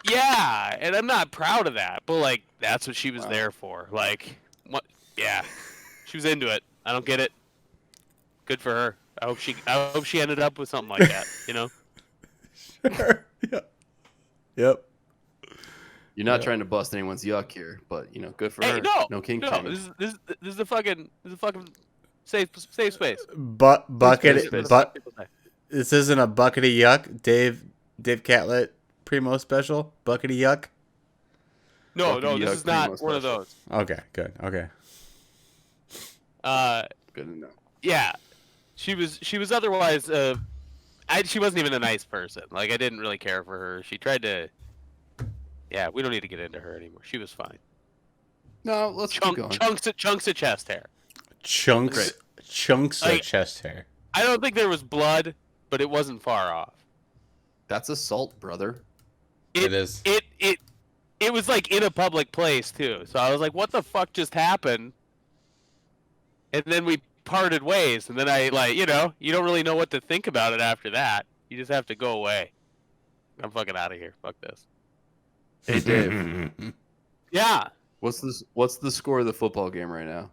yeah, and I'm not proud of that, but like, that's what she was Wow. there for. Like, what? Yeah, she was into it. I don't get it. Good for her. I hope she ended up with something like that. You know? Sure. Yep. Yep. You're not Yeah. trying to bust anyone's yuck here, but good for Hey, her. no, No kink no. shaming. This is a fucking safe space. Bucket. Space. But this isn't a buckety yuck. Dave Catlett primo special. Buckety yuck. No, Fucking this yuck is not primo one of special. those. Okay. Good. Okay. Good to know. Yeah, she was otherwise she wasn't even a nice person. Like I didn't really care for her. She tried to. Yeah, we don't need to get into her anymore. She was fine. No, let's keep going. Chunks of chest hair. Chunks of Like- chest hair. I don't think there was blood, but it wasn't far off. That's assault, brother. It is. It was like in a public place too. So I was like, what the fuck just happened? And then we parted ways, and then I you don't really know what to think about it after that. You just have to go away. I'm fucking out of here. Fuck this. Hey, Dave. Yeah. What's the score of the football game right now?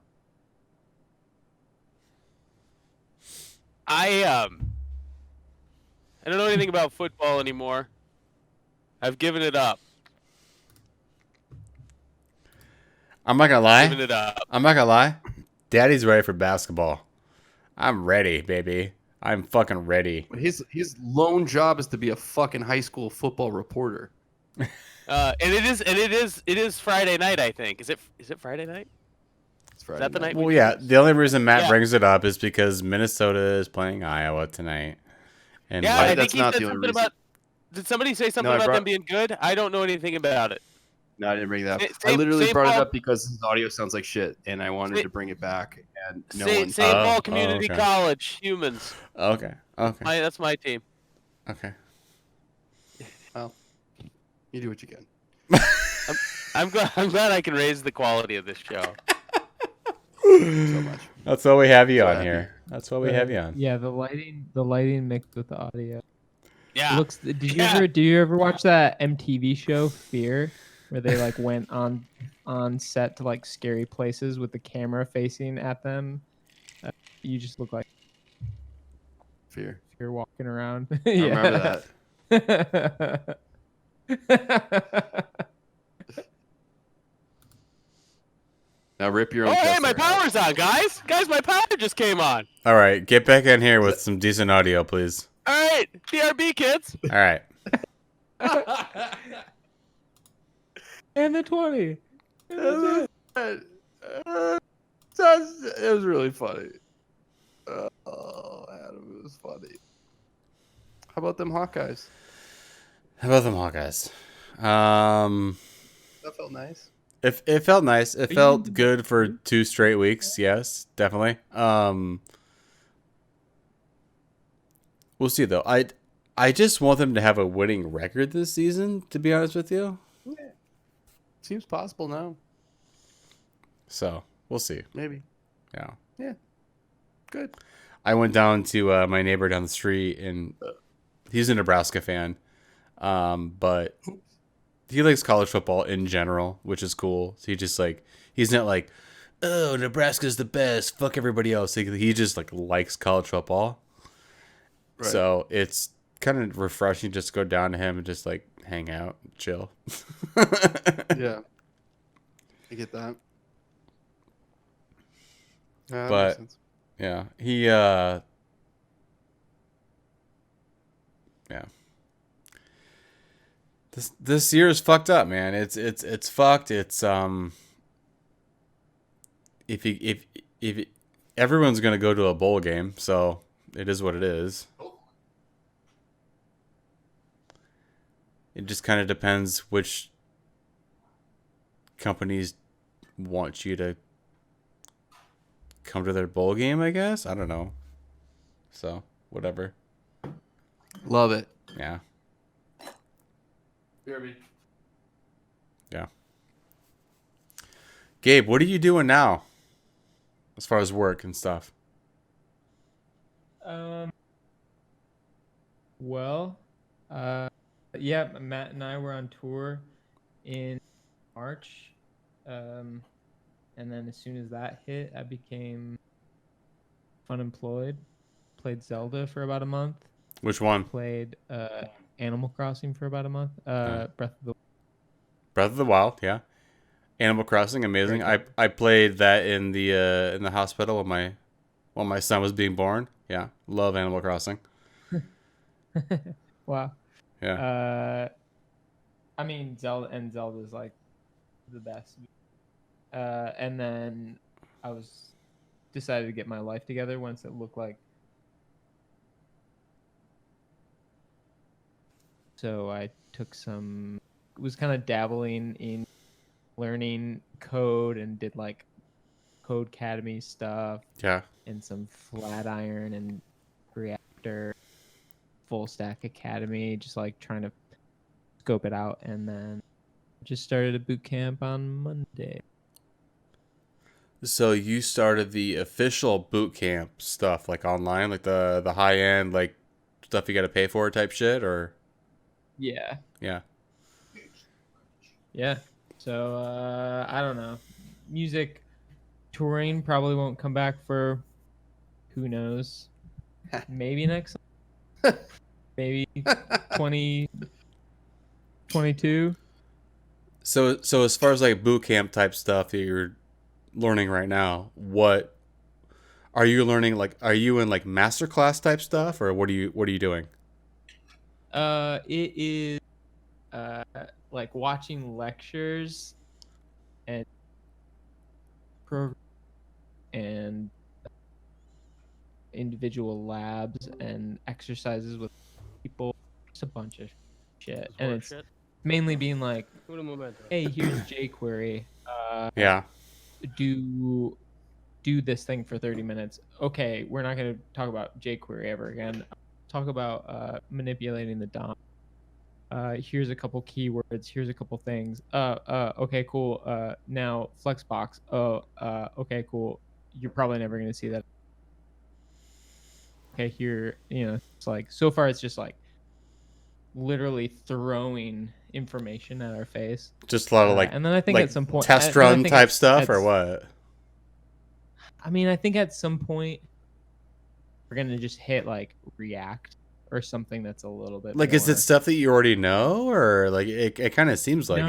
I don't know anything about football anymore. I've given it up. I'm not gonna Given lie. it up. I'm not gonna lie. Daddy's ready for basketball. I'm ready, baby. I'm fucking ready. His lone job is to be a fucking high school football reporter. And it is Friday night, I think. Is it Friday night? It's Friday that the night? Well, yeah. The only reason Matt Yeah. brings it up is because Minnesota is playing Iowa tonight. And Yeah, Why- I that's think he not said the only something reason. about. Did somebody say something No, I about brought- them being good? I don't know anything about it. No, I didn't bring that up. Sa- I literally St. brought it Paul- up because his audio sounds like shit, and I wanted Sa- to bring it back. And no St. one. St. Paul Oh, Community okay. College, humans. okay. That's my team. Okay. You do what you can. I'm glad I can raise the quality of this show. So much. That's why we have you So on happy. here. That's why we have you on. Yeah, the lighting mixed with the audio. Yeah. Looks. Do you ever watch that MTV show Fear, where they like went on set to like scary places with the camera facing at them? You just look like Fear. you're walking around. I remember that. Now rip your Oh, own. hey, chest my hair out. power's on, guys. Guys, my power just came on. All right. Get back in here with some decent audio, please. All right, BRB kids. All right. and the 20. It was really funny. Oh, Adam, it was funny. How about them Hawkeyes? How about them Hawkeyes? That felt nice. It felt nice. It felt good for 2 straight weeks. Yes, definitely. We'll see though. I just want them to have a winning record this season. To be honest with you, Seems possible now. so we'll see. Maybe. Yeah. Yeah. Good. I went down to my neighbor down the street, and he's a Nebraska fan, but he likes college football in general, which is cool. So he's not like, oh, Nebraska's the best, fuck everybody else. He just like likes college football. Right. So it's kind of refreshing just to go down to him and just like hang out, chill. Yeah. I get that. Yeah, that But- makes sense. Yeah, yeah. This year is fucked up, man. It's fucked. It's if everyone's gonna go to a bowl game, so it is what it is. It just kind of depends which companies want you to come to their bowl game, I guess. I don't know. So, whatever. Love it. Yeah. Yeah. Gabe, what are you doing now? As far as work and stuff. Well, yeah, Matt and I were on tour in March. And then as soon as that hit, I became unemployed. Played Zelda for about a month. Which one? Played Animal Crossing for about a month. Breath of the Wild, yeah. Animal Crossing, amazing. I played that in the hospital when my son was being born. Yeah, love Animal Crossing. Wow. Yeah. I mean, Zelda's like the best. And then I decided to get my life together once it looked like. So I was kind of dabbling in learning code and did like Code Academy stuff Yeah. and some Flatiron and Reactor, Full Stack Academy, just like trying to scope it out. And then just started a boot camp on Monday. So you started the official boot camp stuff, like online, like the high end, like stuff you got to pay for type shit, or Yeah. yeah. Yeah. So I don't know. Music touring probably won't come back for who knows. Maybe next maybe 2022. So as far as like boot camp type stuff that you're learning right now, what are you learning? Like, are you in like masterclass type stuff, or what are you doing? It is like watching lectures and and individual labs and exercises with people. Just a bunch of shit, and it's mainly being like, hey, here's jQuery. Yeah. Do this thing for 30 minutes. Okay, we're not going to talk about jQuery ever again. Talk about manipulating the DOM. Here's a couple keywords. Here's a couple things. Okay, cool. Now Flexbox. Okay, cool. You're probably never going to see that. Okay, here, it's like, so far it's just like literally throwing information at our face. Just a lot of like, and then I think like at some point test and I run think type stuff, or what? I mean, I think at some point we're gonna just hit like React or something that's a little bit Like, more... is it stuff that you already know, or like it kind of seems like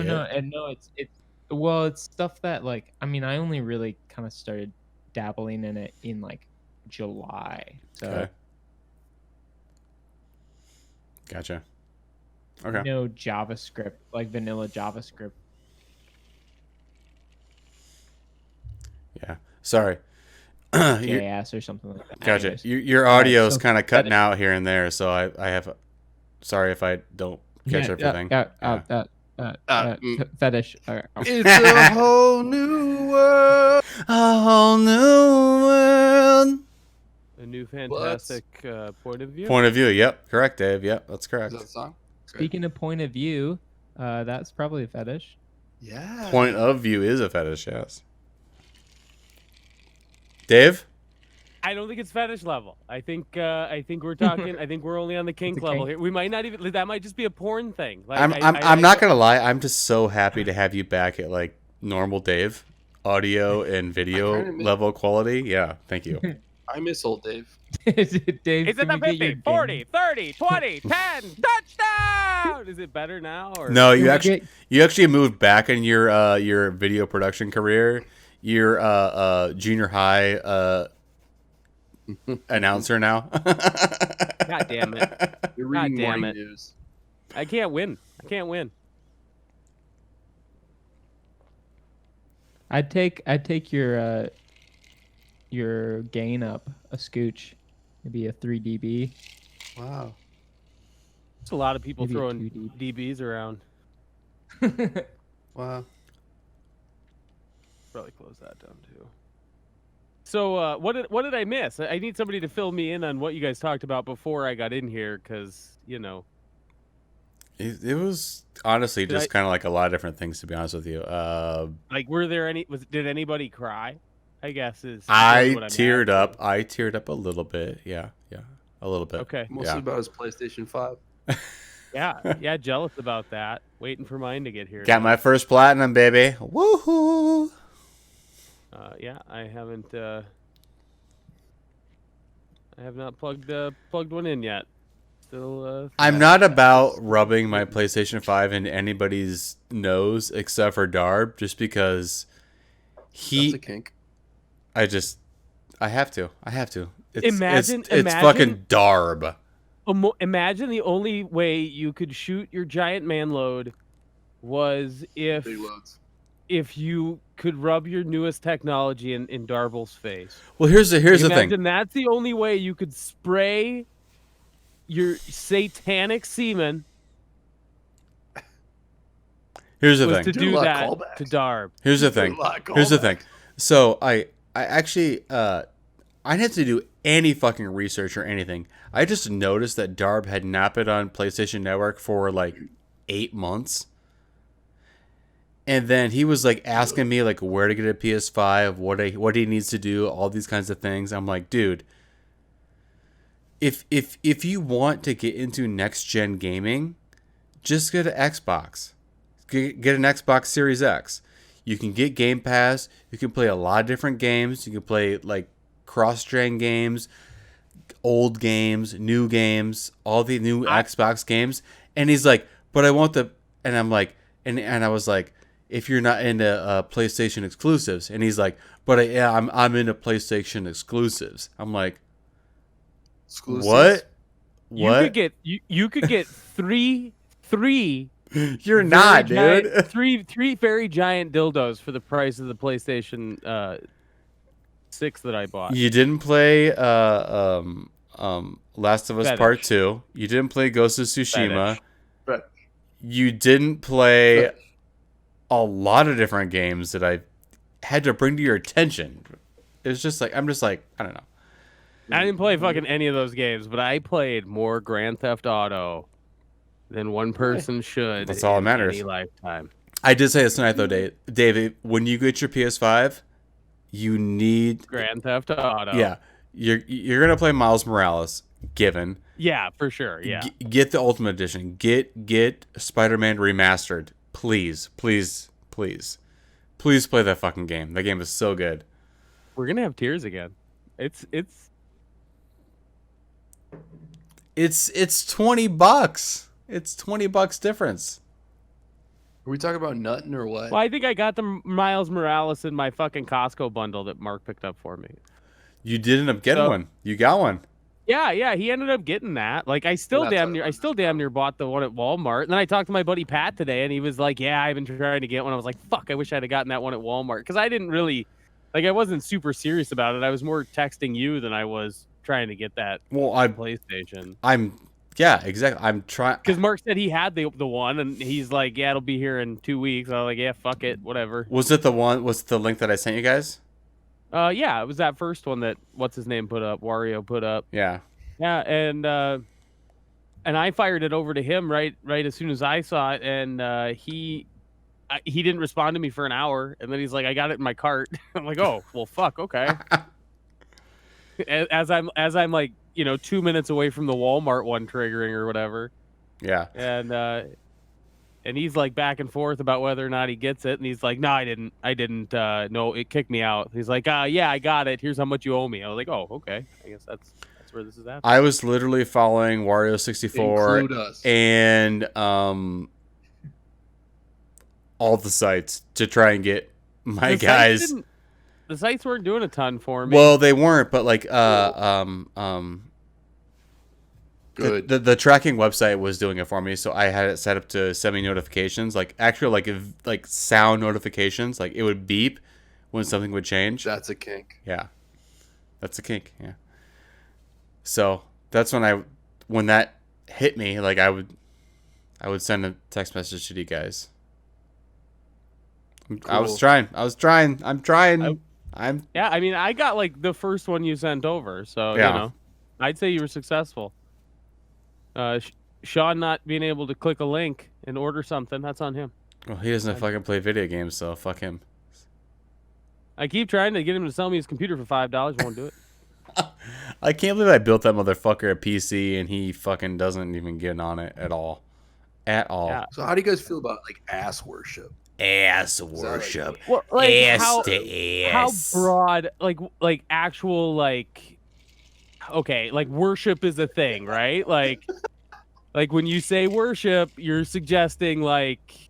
it's stuff that, like, I mean, I only really kind of started dabbling in it in like July. So Okay. Gotcha. Okay. JavaScript, like vanilla JavaScript. Yeah. Sorry. JS or something like that. Gotcha. Anyways. Your audio is so kind of cutting out here and there, so I have. Sorry if I don't catch everything. Fetish. It's a whole new world. A whole new world. A new fantastic point of view. Point of view. Yep. Correct, Dave. Yep. That's correct. Is that the song? Okay. Speaking of point of view, that's probably a fetish. Yeah. Point of view is a fetish. Yes. Dave. I don't think it's fetish level. I think we're talking. I think we're only on the kink It's a level kink. here. We might not even. That might just be a porn thing. Like, I'm not gonna lie. I'm just so happy to have you back at like normal Dave, audio and video kinda miss- level quality. Yeah. Thank you. I miss old Dave. Dave, It's in can the we get your 50, game? 40, 30, 20, 10, touchdown! Is it better now? Or No, Can you we actually get- you actually moved back in your video production career. You're junior high announcer now. God damn it. You're God reading damn morning it. news. I can't win. I can't win. I'd take your gain up a scooch, maybe a 3 dB. Wow. There's a lot of people Maybe a throwing 2D. DBs around. Wow. Probably close that down too. So what did I miss? I need somebody to fill me in on what you guys talked about before I got in here, because It was honestly Did just I- kind of like a lot of different things, to be honest with you. like, were there did anybody cry? I guess is I really what I'm teared up. asking. I teared up a little bit. Yeah, a little bit. Okay. Mostly Yeah. about his PlayStation 5. Yeah, jealous about that. Waiting for mine to get here. Got my first platinum, baby. Woohoo! Yeah, I haven't. I have not plugged one in yet. Still. I'm not about rubbing my PlayStation 5 in anybody's nose except for Darb, just because That's a kink. I have to. It's Imagine- it's fucking Darb. Imagine the only way you could shoot your giant man load was Big loads. if you could rub your newest technology in Darble's face. Well, here's the thing. Imagine that's the only way you could spray your satanic semen Here's the was thing. to Do a do lot of that callbacks. to Darb. Here's the Do a thing. lot of Here's the callbacks. thing. So I actually I didn't have to do any fucking research or anything. I just noticed that Darb had not been on PlayStation Network for like 8 months. And then he was like asking me like where to get a PS5, what he needs to do, all these kinds of things. I'm like, dude, if you want to get into next gen gaming, just get an Xbox. Get an Xbox Series X. You can get Game Pass. You can play a lot of different games. You can play like cross-gen games, old games, new games, all the new Xbox games. And he's like, but I want the, and I'm like, and I was like, if you're not into PlayStation exclusives, and he's like, but I'm into PlayStation exclusives. I'm like, Exclusives. what? You could get three You're not, very dude. giant- three very giant dildos for the price of the PlayStation 6 that I bought. You didn't play Last of Us Fetish. Part 2. You didn't play Ghost of Tsushima. Fetish. But You didn't play a lot of different games that I had to bring to your attention. It's just like, I'm just like, I don't know. I didn't play fucking any of those games, but I played more Grand Theft Auto than one person should. That's all that in matters. Any lifetime. I did say this tonight though, David, when you get your PS5, you need, Grand Theft Auto. yeah, you're gonna play Miles Morales. Given, Yeah, for sure. Yeah. get the Ultimate Edition. Get Spider-Man Remastered, please play that fucking game. That game is so good. We're gonna have tears again. It's It's $20. It's $20 difference. are we talking about nutting or what? well, I think I got the Miles Morales in my fucking Costco bundle that Mark picked up for me. You did end up getting So- one. You got one. Yeah, he ended up getting that. Like I still That's damn what near it I was. still damn near bought the one at Walmart. And then I talked to my buddy Pat today and he was like, "Yeah, I've been trying to get one." I was like, "Fuck, I wish I'd have gotten that one at Walmart." Cuz I didn't really I wasn't super serious about it. I was more texting you than I was trying to get that Well, PlayStation. yeah, exactly. I'm trying. Cuz Mark said he had the one and he's like, "Yeah, it'll be here in 2 weeks." I was like, "Yeah, fuck it, whatever." Was it the one? Was it the link that I sent you guys? Yeah, it was that first one that what's his name put up, Wario put up. Yeah. Yeah, and I fired it over to him right as soon as I saw it, and he didn't respond to me for an hour, and then he's like, "I got it in my cart." I'm like, "Oh, well, fuck, okay." As I'm like, 2 minutes away from the Walmart one triggering or whatever, Yeah. and he's like back and forth about whether or not he gets it, and he's like, "No, I didn't. No, it kicked me out." He's like, "Yeah, I got it. Here's how much you owe me." I was like, "Oh, okay. I guess that's where this is at." I was literally following Wario 64 Include us. and all the sites to try and get my The sites guys. The sites weren't doing a ton for me. Well, they weren't, but like Good. the tracking website was doing it for me, so I had it set up to send me notifications, like actual like sound notifications, like it would beep when something would change. That's a kink. Yeah, that's a kink. Yeah. So that's when that hit me, like I would send a text message to you guys. I was Cool. trying. I'm trying. Yeah, I mean, I got like the first one you sent over, so Yeah. I'd say you were successful. Sean not being able to click a link and order something, that's on him. Well, he doesn't fucking play video games, so fuck him. I keep trying to get him to sell me his computer for $5, won't do it. I can't believe I built that motherfucker a PC and he fucking doesn't even get on it at all. At all. Yeah. So how do you guys feel about like ass worship? Ass that worship. Well, like Ass how to how ass. broad, like actual like, okay, like worship is a thing, right? Like when you say worship, you're suggesting like,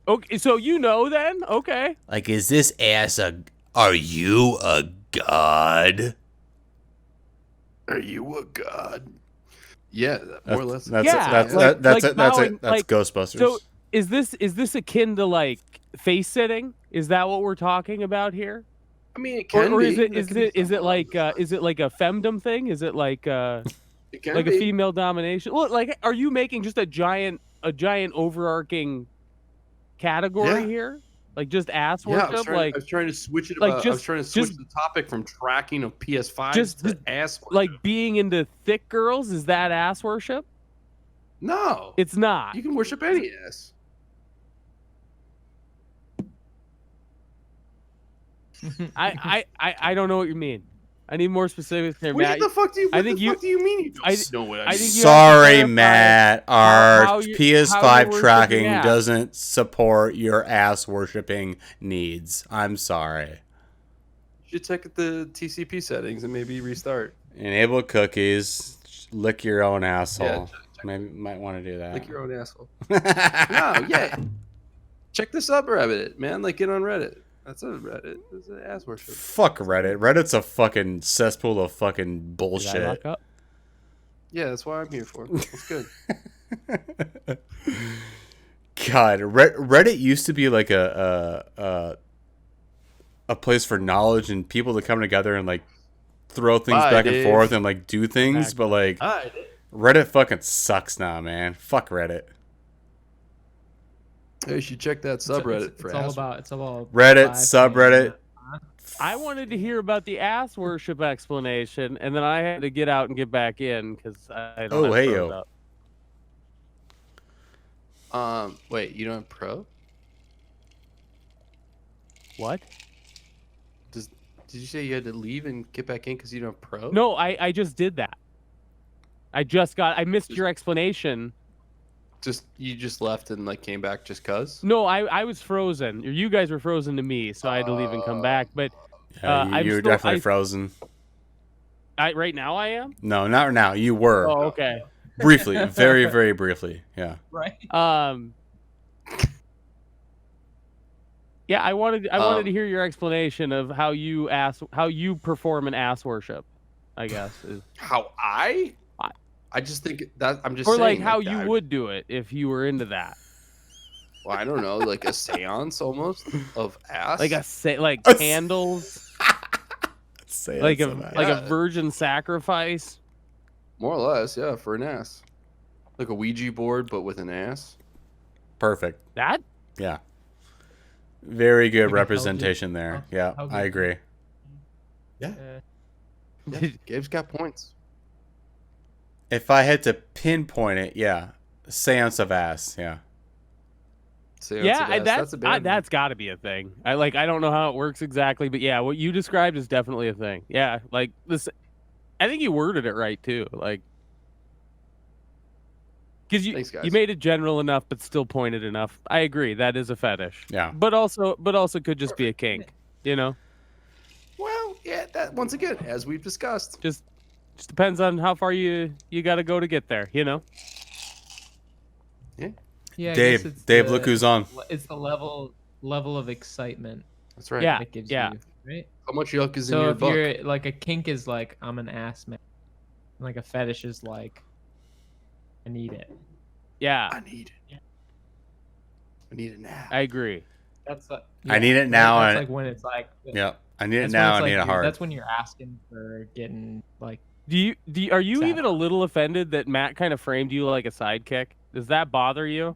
okay, so then, okay. Like, is this ass are you a god? Are you a god? Yeah, more or less. That's Yeah, that's like- that's like it. That's bowing, it. That's like- Ghostbusters. So is this akin to like face sitting? Is that what we're talking about here? I mean, it can Or be. is it It is can be it is it something like is it like a femdom thing? Is it like It can like a be. female domination? Well, like, are you making just a giant overarching category Yeah. here? Like just ass Yeah, I worship? was trying to switch it. like, I was just- trying to switch just- the topic from tracking of PS5 just- to ass worship. like being into thick girls, is that ass worship? No, It's not. you can worship any ass. I don't know what you mean. I need more specifics there, What Matt. the fuck do you? I What think the you- fuck do you mean? You don't I- know what I think you have to Sorry, clarify Matt. Our how you- how PS5 you're tracking worshiping ass. doesn't support your ass worshiping needs. I'm sorry. You should check the TCP settings and maybe restart. Enable cookies. Lick your own asshole. Yeah, Maybe might want to do that. Like your own asshole. No, yeah. Check the subreddit, man. Like get on Reddit. That's a Reddit. It's an ass worship. Fuck Reddit. Reddit's a fucking cesspool of fucking Did I bullshit. lock up? Yeah, that's why I'm here for. It's good. God, Reddit used to be like a place for knowledge and people to come together and like throw things Bye, back and Dave. forth and like do things, but like Hi. Reddit fucking sucks now, man. Fuck Reddit. You should check that subreddit for it's all ass. about Reddit, live subreddit. I wanted to hear about the ass worship explanation, and then I had to get out and get back in because I don't Oh, have hey, Pros yo. up. Wait, you don't have pro? What? Did you say you had to leave and get back in because you don't have pro? No, I just did that. I missed your explanation. You just left and like came back just cause? No, I was frozen. Or you guys were frozen to me, so I had to leave and come back. But Yeah, I'm you were still- definitely frozen. right now I am. No, not now. You were Oh, okay. briefly, very, very briefly. Yeah. Right. Yeah, I wanted to hear your explanation of how you perform an ass worship. I guess is, How I just think that I'm just or saying, like how you that. would do it if you were into that, Well, I don't know, like a seance almost of ass. like A s- candles, Say like it a so bad. like Yeah. a virgin sacrifice. More or less, yeah, for an ass. Like a Ouija board, but with an ass. Perfect. That Yeah. Very good Like a representation there. healthy- Yeah, healthy- I agree. Yeah, Uh, Gabe's got points. If I had to pinpoint it, yeah, seance of ass. Yeah. Seance of Ass. That's a band. That's got to be a thing. I don't know how it works exactly, but yeah, what you described is definitely a thing. Yeah, like this. I think you worded it right too. Like, because Thanks, you guys. made it general enough, but still pointed enough. I agree. That is a fetish. Yeah. But also could just be a kink. You know, Well, yeah, that once again, as we've discussed. just depends on how far you got to go to get there. You know. Yeah, yeah, I Dave, guess it's Dave, the, look who's on. It's the level of excitement that's right. Yeah. that it gives yeah. you, right? How much yuck is in So your if buck? you're like a kink is like I'm an ass man, like a fetish is like I need it. Yeah, I need it. I need it now. I agree. That's like, I need it now, That's and- like when it's like Yep. I need it that's when now. it's I like need it hard. That's when you're asking for getting like. Are you Sad. even a little offended that Matt kind of framed you like a sidekick? Does that bother you?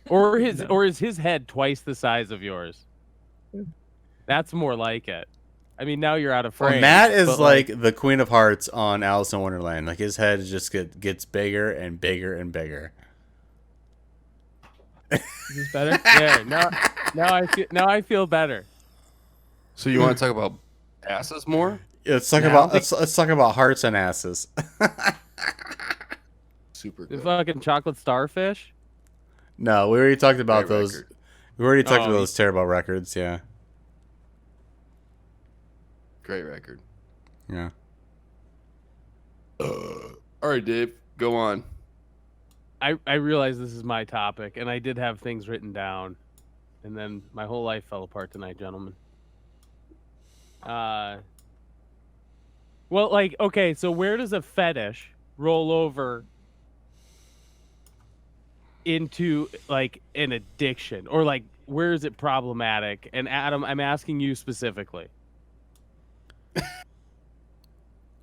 Or is his head twice the size of yours? That's more like it. I mean, now you're out of frame. Well, Matt is but, like the Queen of Hearts on Alice in Wonderland. Like his head just gets bigger and bigger and bigger. Is this better? there. Now I feel better. So you want to talk about asses more? Let's talk Now? about let's talk about hearts and asses. Super The good. fucking chocolate starfish. No, we already talked about Great those. record. We already talked Oh, about those terrible records. Yeah, Great record. yeah. All right, Dave, go on. I realize this is my topic, and I did have things written down, and then my whole life fell apart tonight, gentlemen. Well, like, okay, so where does a fetish roll over into like an addiction, or like where is it problematic? And Adam, I'm asking you specifically.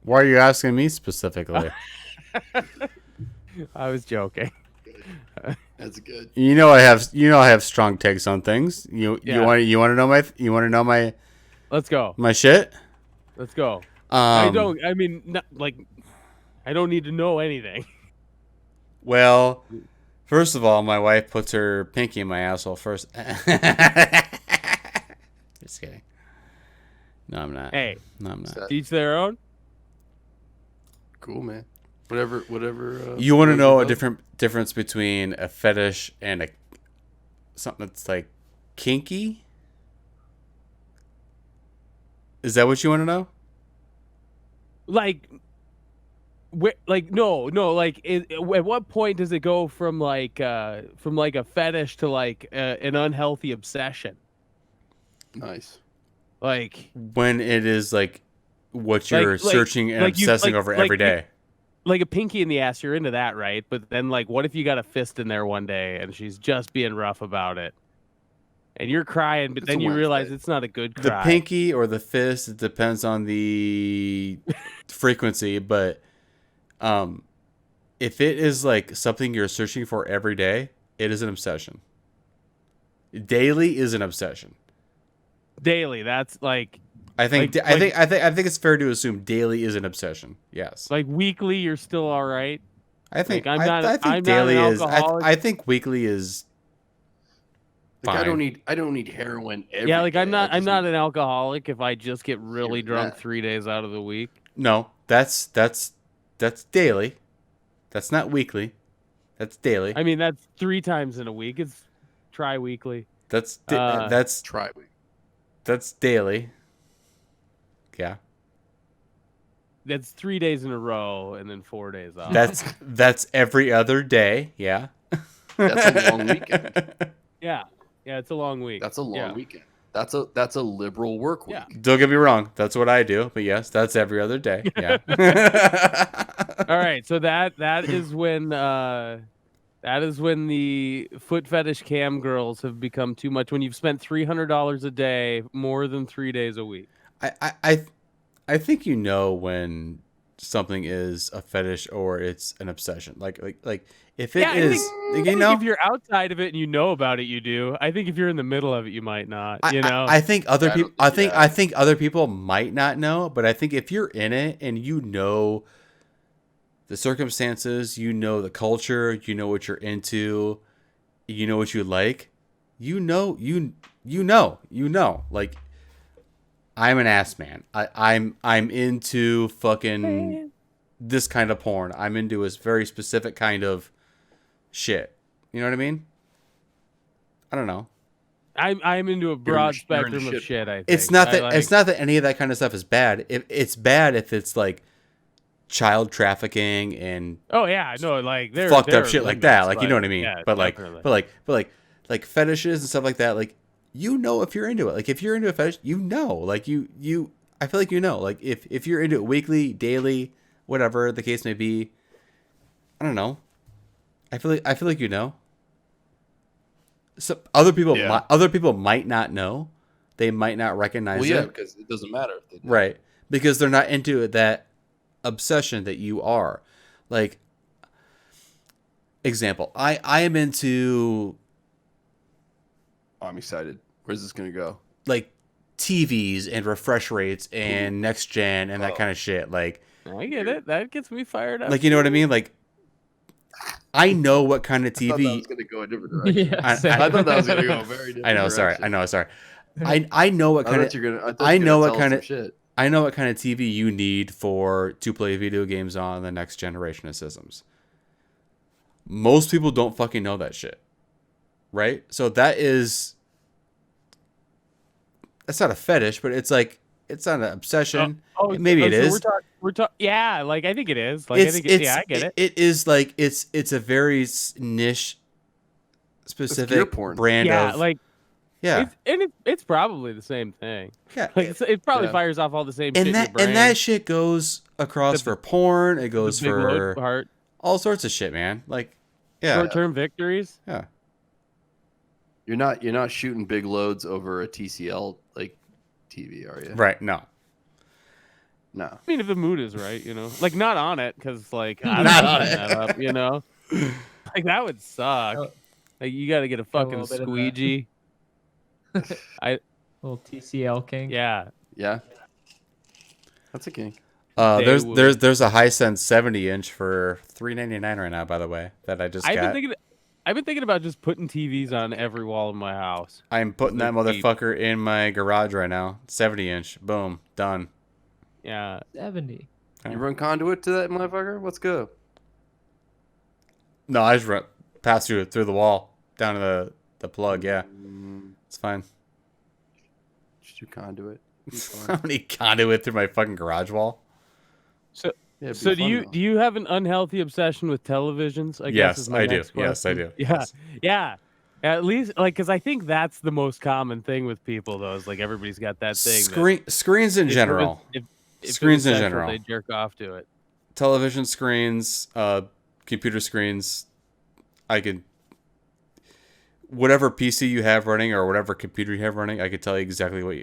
Why are you asking me specifically? I was joking. That's good. I have strong takes on things. You want to know my Let's go. my shit? Let's go. Um, I don't need to know anything. Well, first of all, my wife puts her pinky in my asshole first. Just kidding. No, I'm not. Hey, No, I'm not. That- each their own. Cool, man. Whatever. You want to those know are a those? difference between a fetish and something that's like kinky? Is that what you want to know? Like, no, like, at what point does it go from like a fetish to like an unhealthy obsession? Nice. Like, When it is like what you're searching and obsessing over every day. Like a pinky in the ass, you're into that, right? But then, like, what if you got a fist in there one day and she's just being rough about it, and you're crying, but It's then a you realize Wednesday. it's not a good The cry. pinky or the fist, it depends on the frequency, but if it is like something you're searching for every day, it is an obsession. Daily is an obsession. Daily, that's like I think I think it's fair to assume daily is an obsession. Yes. weekly. You're still all right. I think like, I think I'm not daily an is alcoholic. I think weekly is Like fine. I don't need heroin every Yeah, like day. I'm I not just an need- alcoholic if I just get really Hear drunk that. 3 days out of the week. No, that's daily. That's not weekly. That's daily. I mean, that's 3 times in a week. It's tri-weekly. That's try week. that's daily. Yeah. That's 3 days in a row and then 4 days off. That's every other day. Yeah. That's a long weekend. yeah, it's a long week. That's a long Yeah. weekend. That's a liberal work week. Yeah. Don't get me wrong. That's what I do. But yes, that's every other day. Yeah. All right, so that is when the foot fetish cam girls have become too much. When you've spent $300 a day, more than 3 days a week. I think you know when something is a fetish or it's an obsession. Like if it Yeah, I is, I you think know, if you're outside of it and you know about it, you do. I think if you're in the middle of it, you might not. I, You I, know. I think other I people, don't think- yeah. I think other people might not know, but I think if you're in it and you know the circumstances, you know the culture, you know what you're into, you know what you like, you know. Like I'm an ass man. I'm into fucking this kind of porn. I'm into a very specific kind of shit. You know what I mean? I don't know. I'm into a You're broad into spectrum of shit shit. I think It's not I that like, it's not that any of that kind of stuff is bad. It's bad if it's like child trafficking and Oh yeah, no, like there fucked there up are shit like that. limits, Like you know what I mean? Yeah, But definitely. like fetishes and stuff like that. Like you know if you're into it. Like if you're into a fetish, you know. Like you I feel like you know. Like if you're into it weekly, daily, whatever the case may be. I don't know. I feel like you know. So other people Yeah. other people might not know. They might not recognize Well, yeah, it. because it doesn't matter if they do. Right. Because they're not into it, that obsession that you are. Like example, I am into I'm excited. Where's this gonna go? like TVs and refresh rates and next gen and that Oh. kind of shit. Like I get it. That gets me fired up. you know what I mean? Like I know what kind of I thought that TV. was gonna go a different direction. Yeah, I- same. I thought that was gonna go a very different I know. Sorry. direction. I know. Sorry. I know what I kind thought of you're gonna. I, thought I you were know gonna what tell us kind some of shit. I know what kind of TV you need to play video games on the next generation of systems. Most people don't fucking know that shit. Right? So that's not a fetish, but it's like it's not an obsession. Maybe it is. So we're talking. Yeah, like I think it is. Like I think. Yeah, I get it. It is like it's a very niche, gear specific porn. brand Yeah, of like yeah. it's probably the same thing. Yeah. Like it probably Yeah. fires off all the same shit And in your brain. that shit goes across The- for porn. It the goes big load for part, all sorts of shit, man. Like yeah. short-term victories. Yeah. You're not shooting big loads over a TCL like TV, are you? Right. No. No. I mean, if the mood is right, you know, like not on it, because like I'm Not not on setting it. that up, you know, like that would suck. Oh. Like you got to get a fucking little bit of that. squeegee. Little TCL king. Yeah, Yeah. That's a kink. There's They there's a Hisense 70-inch for $399 right now, by the way, that I just got. I've been thinking about just putting TVs on every wall of my house. I'm putting that They're cheap. motherfucker in my garage right now. 70-inch. Boom. Done. Yeah, 70. You run conduit to that motherfucker? Let's go. No, I just pass through the wall down to the plug. Yeah, it's fine. Just do conduit. Be How fun. many conduit through my fucking garage wall? so Yeah, it'd be so do fun, you though. do you have an unhealthy obsession with televisions? I guess Yes, is my I do. next Yes, I question. do. Yeah, Yes. yeah. At least like because I think that's the most common thing with people though. Is like everybody's got that thing. that Screens in if it was- general. if it Screens was in sexual, general. they jerk off to it. Television screens, computer screens. I could, whatever PC you have running or whatever computer you have running, I could tell you exactly what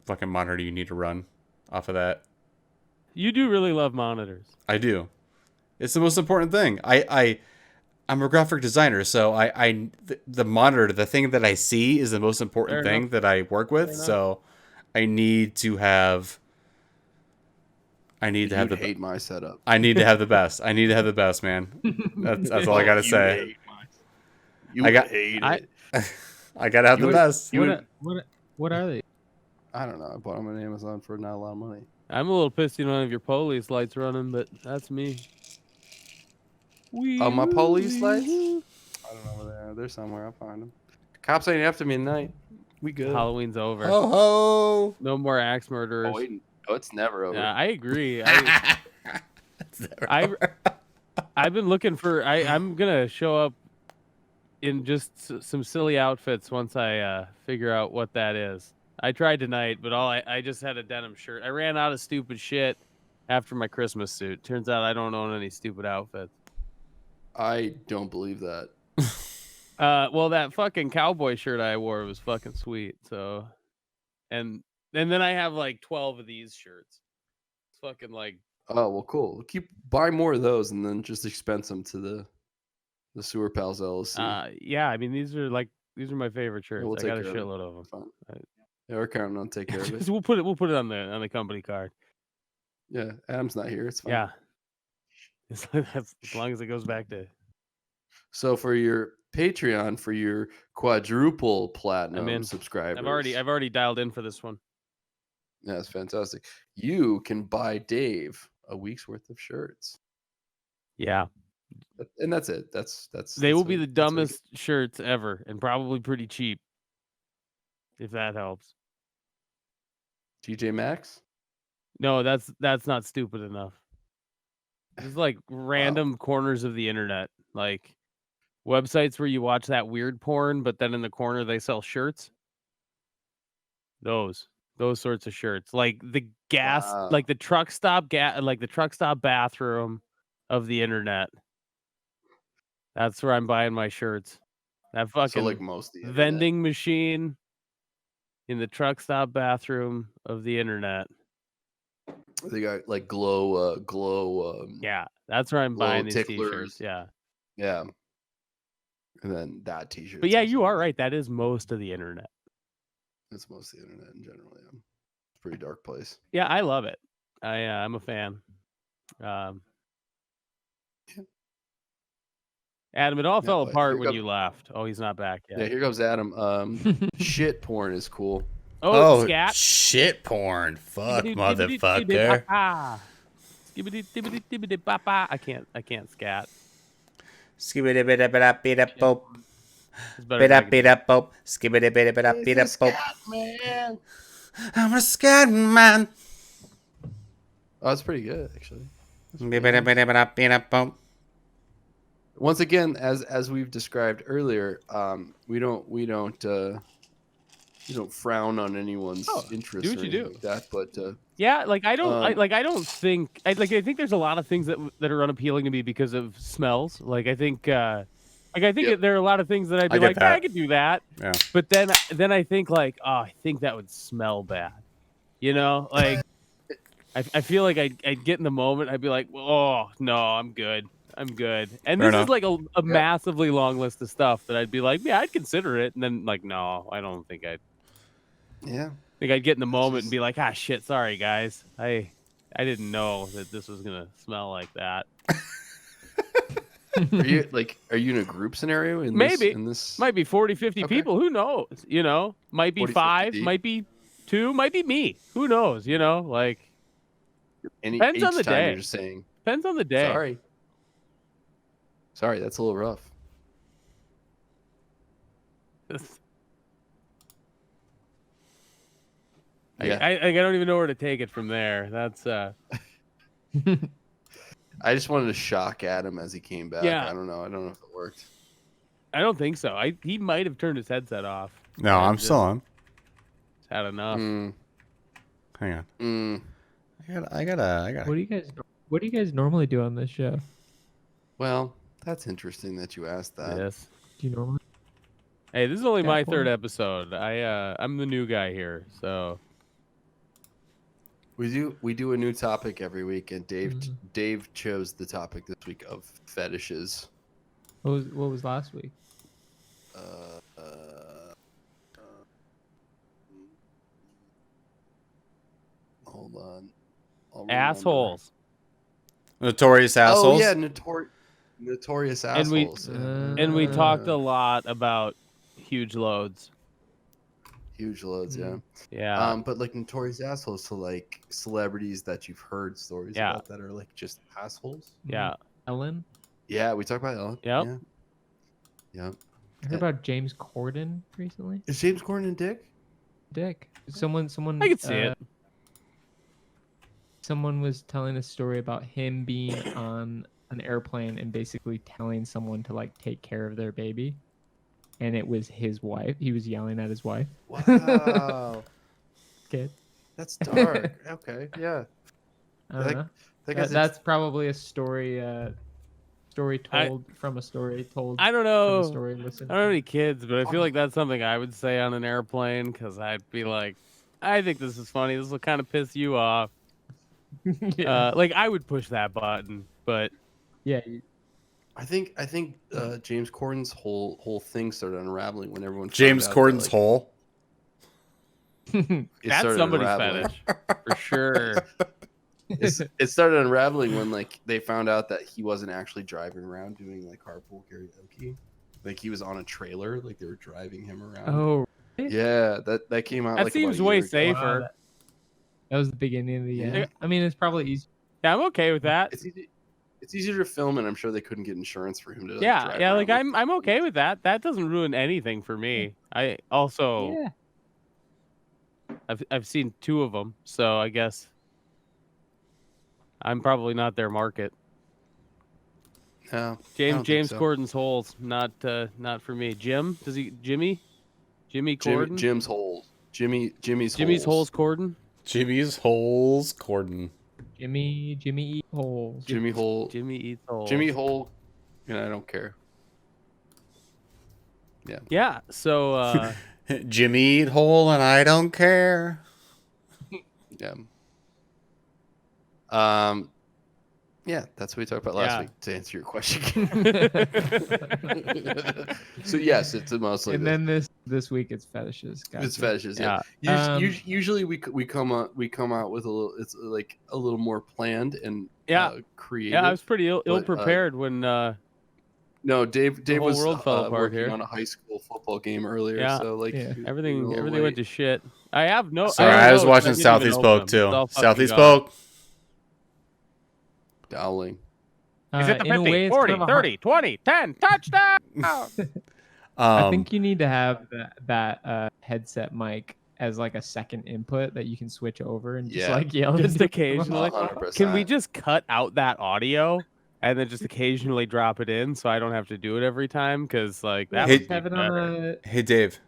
fucking monitor you need to run off of that. You do really love monitors. I do. It's the most important thing. I'm a graphic designer, so the monitor, the thing that I see, is the most important Fair thing enough. that I work with. Fair enough. So I need to have. I need to have You'd the. hate my setup. I need to have the best. I need to have the best, man. That's all I gotta You say. hate mine. You I got- hate I- it. I gotta have You the would- best. You would, What are they? I don't know. I bought them on Amazon for not a lot of money. I'm a little pissed you don't have your police lights running, but that's me. Oh, my police lights? I don't know where they are. They're somewhere. I'll find them. Cops ain't after me tonight. We good. Halloween's over. Ho ho. No more axe murderers. Oh, wait. Oh, it's never over. Yeah, I agree. That's never I- over. I've been looking for. I'm gonna show up in just some silly outfits once I figure out what that is. I tried tonight, but I just had a denim shirt. I ran out of stupid shit after my Christmas suit. Turns out I don't own any stupid outfits. I don't believe that. Well, that fucking cowboy shirt I wore was fucking sweet. So, and then I have like 12 of these shirts. It's fucking like Oh well, cool. Buy more of those, and then just expense them to the Sewer Pals LLC. Yeah, I mean these are my favorite Yeah, shirts. we'll I take got a care of it. shitload of them. Fine. Yeah, we're counting on take care of it. We'll put it on the company card. Yeah, Adam's not here. It's fine. Yeah, as long as it goes back to. So for your Patreon, for your quadruple I'm platinum in. subscribers, I've already dialed in for this one. yeah, that's fantastic. You can buy Dave a week's worth of shirts, Yeah, and that's it. they will be the that's how you dumbest shirts ever, and probably pretty cheap. If that helps. get TJ Maxx. No, that's not stupid enough. It's like random corners of the internet, like websites where you watch that weird porn, but then in the corner they sell shirts. Those sorts of shirts, like the gas, Wow. like the truck stop like the truck stop bathroom of the internet. That's where I'm buying my shirts. That So fucking like most of the internet. vending machine in the truck stop bathroom of the internet. They got like glow. Yeah, that's where I'm glow buying these ticklers. t-shirts. Yeah. Yeah. And then that T-shirt. But yeah, you are right. That is most of the internet. It's most of the internet in general. Yeah, it's a pretty dark place. Yeah, I love it. I'm a fan. Adam, it all fell but apart here when comes- you left. Oh, he's not back yet. Yeah, here comes Adam. Shit porn is cool. Oh, scat. shit porn. Fuck, motherfucker. I can't scat. Skibbity bida bida bida boop. It's better if I Bida can- bida boop. Skibbity bida bida bida boop. Man. I'm a scat man. Oh, that's pretty good actually. Bida bida bida bida boop. Once again, as we've described earlier, we don't frown on anyone's interest do what or you do. anything like that, but Yeah, like I don't, Um, I don't think, I think there's a lot of things that are unappealing to me because of smells. Like I think there are a lot of things that I'd be I get like, that. yeah, I could do that. Yeah. But then I think like, oh, I think that would smell bad. You know, like I feel like I'd get in the moment. I'd be like, oh no, I'm good. I'm good. And Fair this enough. is like a massively long list of stuff that I'd be like, yeah, I'd consider it. And then like, no, I don't think I'd. yeah. I think I'd get in the moment and be like, ah, shit, sorry guys, I didn't know that this was gonna smell like that. Are you in a group scenario in Maybe. this? Might be 40, 50 Okay. people. Who knows? You know, might be 40, 50 5, deep. might be 2, might be me. Who knows? You know, like depends Each on the time day. you're just saying depends on the day. sorry, that's a little rough. Yeah. I don't even know where to take it from there. That's I just wanted to shock Adam as he came back. Yeah. I don't know if it worked. I don't think so. He might have turned his headset off. No, and I'm just still on. had enough. Hang on. Mm. I gotta. What do you guys normally do on this show? Well, that's interesting that you asked that. Yes. Do you normally? Hey, this is only my Cat third porn? episode. I'm the new guy here, so We do a new topic every week, and Mhm. Dave chose the topic this week of fetishes. What was last week? Hold on. I'll remember. assholes. Notorious assholes. Oh yeah, notorious And we- assholes. And we talked a lot about huge loads. huge loads, yeah. Yeah. But like notorious assholes, so like celebrities that you've heard stories Yeah. about that are like just assholes. Yeah. Ellen. Yeah, we talked about Ellen. Yep. Yeah. I heard about James Corden recently. Is James Corden a dick? Dick. Someone. I could see it. Someone was telling a story about him being on an airplane and basically telling someone to like take care of their baby, and it was his wife. He was yelling at his wife. Wow. Kid. That's dark. Okay, yeah. I don't Like, know. That guy's That's probably a story. Story told from a story told. I don't From know. a story listened. I don't have any kids, but I feel like that's something I would say on an airplane because I'd be like, I think this is funny. This will kind of piss you off. Yeah. Like I would push that button, but Yeah. I think James Corden's whole thing started unraveling when everyone James found out that, Corden's like, hole. it that's started somebody's unraveling. fetish for sure. It started unraveling when, like, they found out that he wasn't actually driving around doing like carpool karaoke. Like, he was on a trailer, like they were driving him around. Oh, Yeah, that came out That like seems about a way year ago. safer. wow, that was the beginning of the Yeah. end. I mean, it's probably easy. Yeah, I'm okay with that. It's easier to film, and I'm sure they couldn't get insurance for him to, like, Yeah, drive yeah, around like with I'm okay with that. That doesn't ruin anything for me. I also Yeah. I've seen 2 of them, so I guess I'm probably not their market. No, I James don't think James so. Corden's holes, not for me. Jimmy Corden? Jim's holes. Jimmy's Holes Corden? Jimmy's holes Corden. Jimmy eat holes. Jimmy Hole. Jimmy eats holes. Jimmy Hole. And I don't care. Yeah, so Jimmy eat hole and I don't care. Yeah. Yeah, that's what we talked about last Yeah. week, to answer your question. So yes, it's mostly And then this week it's fetishes. Gotcha. it's fetishes. yeah. Usually we come out with a little, it's like a little more planned and Yeah. creative. Yeah, I was pretty ill but, prepared when No, Dave whole was world fell apart working here. on a high school football game earlier, Yeah. so like Yeah. everything we were went to shit. I have no Sorry, have I was notes. watching didn't even Southeast open Poke them. too. It's all fucking Southeast gone. Poke. Dowling. Is it the in a 50, way, it's 40, kind of a 30, 20, 10, touchdown? I think you need to have that headset mic as like a second input that you can switch over and just Yeah. like yell Just into occasionally. 100%. Can we just cut out that audio and then just occasionally drop it in so I don't have to do it every time? Because like that Hey- would have be it on better. a Hey Dave.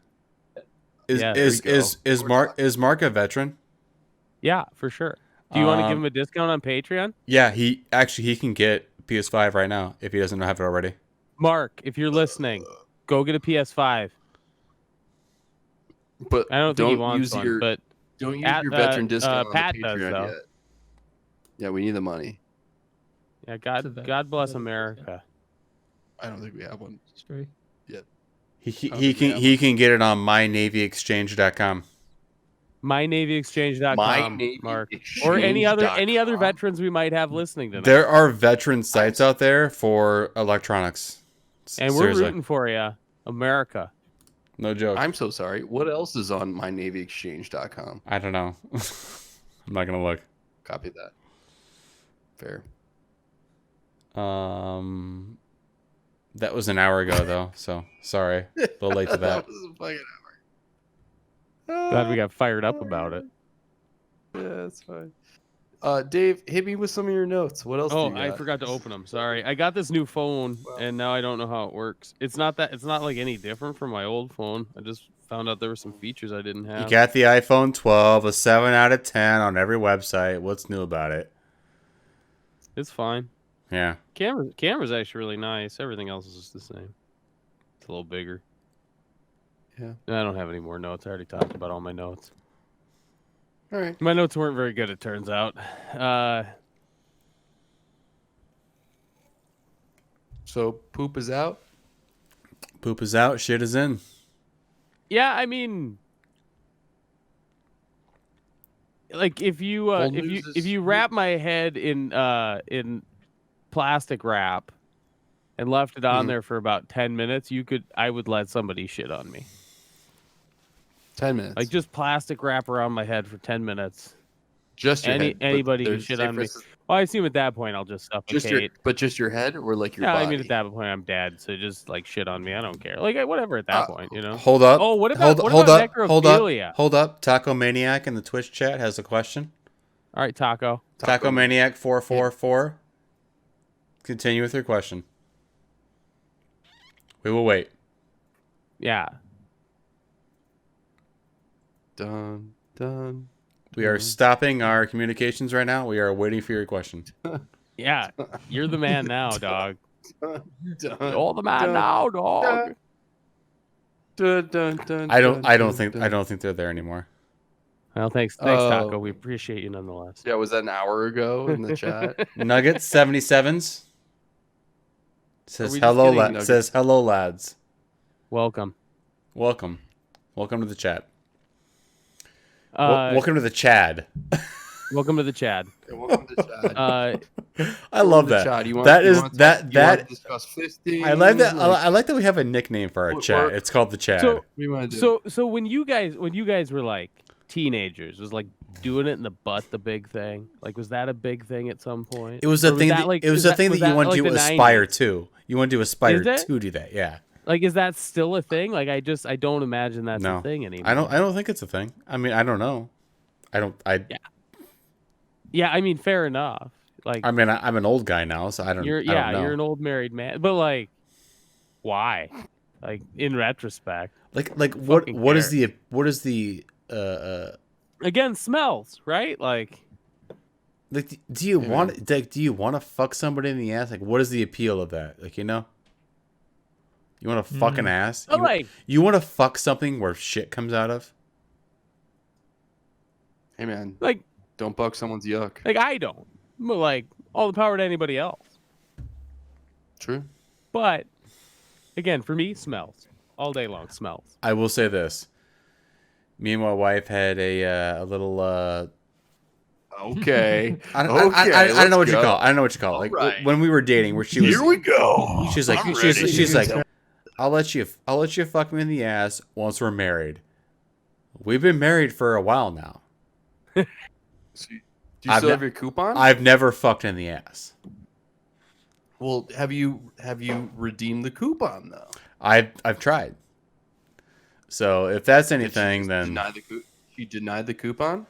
Yeah. There you go. Is Mark a veteran? Yeah, for sure. Do you want to give Um, him a discount on Patreon? Yeah, he can get PS5 right now if he doesn't have it already. Mark, if you're listening, go get a PS5. But I don't think he wants use one, your but don't use Pat- your veteran discount on Pat the does, Patreon though. yet. Yeah, we need the money. yeah, It's a God bless veteran America. I don't think we have one. story. He can get it on mynavyexchange.com. MyNavyExchange.com, Mark, or any other MyNavyExchange.com. veterans we might have listening tonight. There are veteran sites out there for electronics. And we're Seriously. rooting for you, America. No joke. I'm so sorry. What else is on myNavyExchange.com? I don't know. I'm not gonna look. Copy that. Fair. That was an hour ago though, so sorry. A little late to that. was a fucking Glad we got fired up about it. Yeah, that's fine. Dave, hit me with some of your notes. What else? do Oh, you I got? forgot to open them. Sorry. I got this new phone and now I don't know how it works. It's not like any different from my old phone. I just found out there were some features I didn't You have. got the iPhone 12, a 7 out of 10 on every website. What's new about it? It's fine. Yeah. Camera's actually really nice. Everything else is just the same. It's a little bigger. Yeah. I don't have any more notes. I already talked about all my notes. All right. My notes weren't very good, it turns out. So poop is out. Poop is out, shit is in. Yeah, I mean, like if you Old news if is you wrap my head in plastic wrap and left it on Mhm. there for about 10 minutes, I would let somebody shit on me. 10 minutes. Like just plastic wrap around my head for 10 minutes. just your head. but Anybody can there's shit on me. differences- Well, I assume at that point I'll just suffocate. Just your head, or like your Yeah, body. I mean at that point I'm dead, so just like shit on me. I don't care. Like whatever at that point, you know. Hold up. Oh, what about hold up. necrophilia? Hold up. Taco Maniac in the Twitch chat has a question. All right, Taco. Taco Maniac 444. Continue with your question. We will wait. Yeah. Dun dun. We are stopping our communications right now. We are waiting for your question. Yeah. You're the man now, dog. Dun, You're the man dun, now, dog. dun, dun, dun, I don't dun, think they're there anymore. Well, thanks, Taco. We appreciate you nonetheless. Yeah, was that an hour ago in the chat? Nuggets 77s says we just hello. getting Says hello, lads. Welcome. Welcome to the chat. Welcome to the Chad. Welcome to the Chad. Yeah, welcome to chat. I love that. Chad. You want that to discuss fisting? I like that. I like that we have a nickname for our chat. It's called the Chad. So, we want to do. so when you guys were like teenagers, was like doing it in the butt the big thing? Like, was that a big thing at some point? It was a thing. It was a thing that you want to aspire to. You want to aspire to do that. Yeah. Like, is that still a thing? Like, I don't imagine that's a thing anymore. I don't think it's a thing. I mean, I don't know. Yeah, I mean, fair enough. Like, I mean, I'm an old guy now, so I don't know. You're an old married man, but like, why? Like, in retrospect, like what is the again, smells, right? Like do you want to fuck somebody in the ass? Like, what is the appeal of that? Like, you know, you want to fuck an ass? You want to fuck something where shit comes out of? Hey man, like, don't buck someone's yuck. Like, I don't. But like, all the power to anybody else. True. But again, for me, smells all day long. Smells. I will say this: me and my wife had a little. Okay. I don't know what you call it. I don't know what you call it. Like, right. when we were dating, where she was. Here we go. She's like, she's like, I'll let you fuck me in the ass once we're married. We've been married for a while now. Do you still have your coupon? I've never fucked in the ass. Well, have you redeemed the coupon though? I've tried. So if that's anything, then she denied the coupon.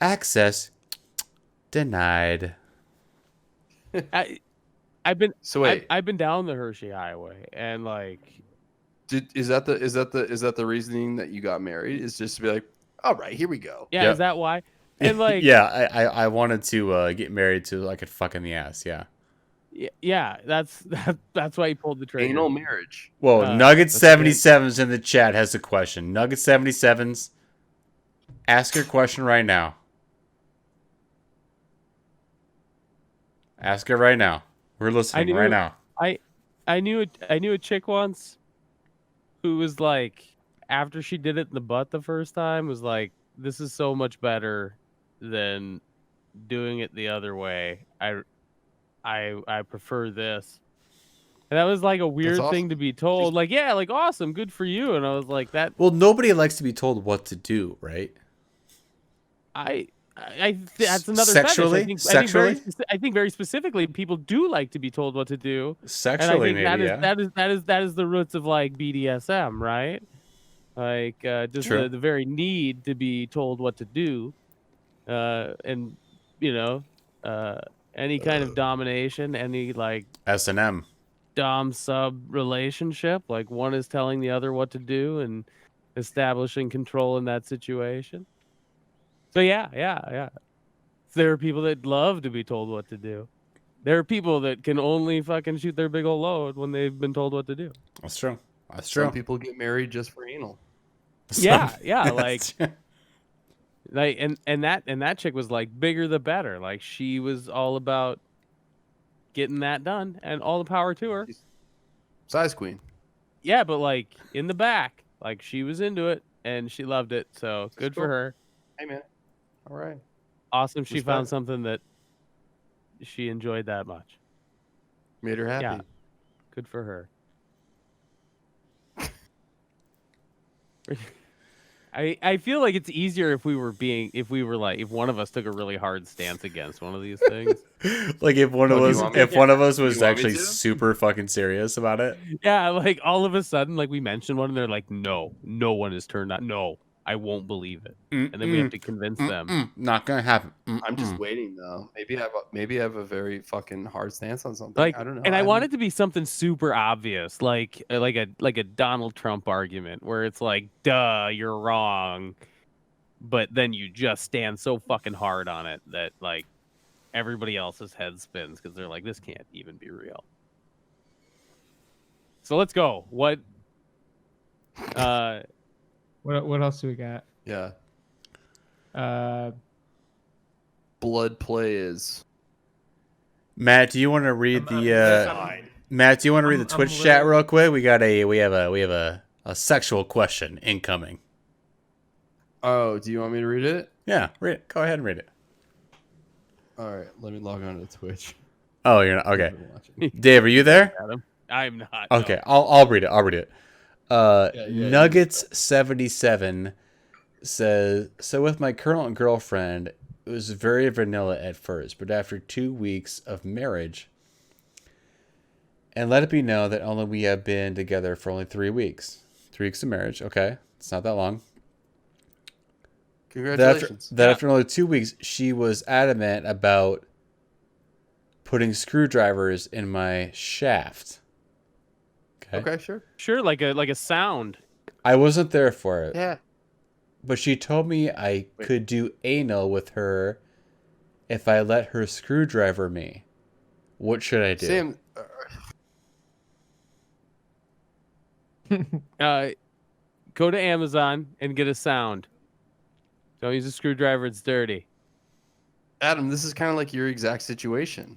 Access denied. I've been wait. I've been down the Hershey Highway, and like, is that the reasoning that you got married? Is just to be like, all right, here we go. Yeah, Yep. Is that why? And like, yeah, I wanted to get married to like a fuck in the ass. Yeah. Yeah, that's why he pulled the trigger. Anal marriage. Whoa, Nugget 77's in the chat has a question. Nugget 77's, ask your question right now. Ask it right now. We're listening right now. I knew a chick once who was like, after she did it in the butt the first time, was like, this is so much better than doing it the other way. I prefer this. And that was like a weird thing to be told. Like, yeah, like, awesome, good for you. And I was like, that. Well, nobody likes to be told what to do, right? That's another sexually. Fetish. I think very specifically, people do like to be told what to do. Sexually, and I think maybe. that is the roots of like BDSM, right? Like, just the very need to be told what to do, and you know, any kind of domination, any like S&M dom sub relationship, like one is telling the other what to do and establishing control in that situation. So yeah. There are people that love to be told what to do. There are people that can only fucking shoot their big old load when they've been told what to do. That's true. That's true. Some people get married just for anal. Yeah, like and that chick was like, bigger the better. Like, she was all about getting that done, and all the power to her. Size queen. Yeah, but like in the back, like she was into it and she loved it. So good for her. Hey man. All right. Awesome. She found something that she enjoyed that much. Made her happy. Yeah. Good for her. I feel like it's easier if one of us took a really hard stance against one of these things. Like if one of us was actually super fucking serious about it. Yeah, like all of a sudden, like we mentioned one and they're like, no one is turned on. No, I won't believe it. And then we have to convince them. Not gonna happen. I'm just waiting though. Maybe I have a very fucking hard stance on something. Like, I don't know. And I want it to be something super obvious, like a Donald Trump argument where it's like, duh, you're wrong. But then you just stand so fucking hard on it that like everybody else's head spins because they're like, this can't even be real. So let's go. What else do we got? Yeah. Blood play is. Matt, do you want to read Matt, do you want to read the I'm Twitch chat literally- real quick? We have a sexual question incoming. Oh, do you want me to read it? Yeah, read it. Go ahead and read it. All right, let me log on to Twitch. Oh, you're not okay. I've been watching. Dave, are you there? Adam. I'm not. Okay, no. I'll read it. I'll read it. Yeah, Nuggets77 says, so with my current girlfriend, it was very vanilla at first, but after 2 weeks of marriage, and let it be known that only we have been together for only 3 weeks. 3 weeks of marriage, okay. It's not that long. Congratulations. After only 2 weeks, she was adamant about putting screwdrivers in my shaft. Okay, sure. Sure, like a sound. I wasn't there for it. Yeah. But she told me I could do anal with her if I let her screwdriver me. What should I do? Sam, Go to Amazon and get a sound. Don't use a screwdriver; it's dirty. Adam, this is kind of like your exact situation.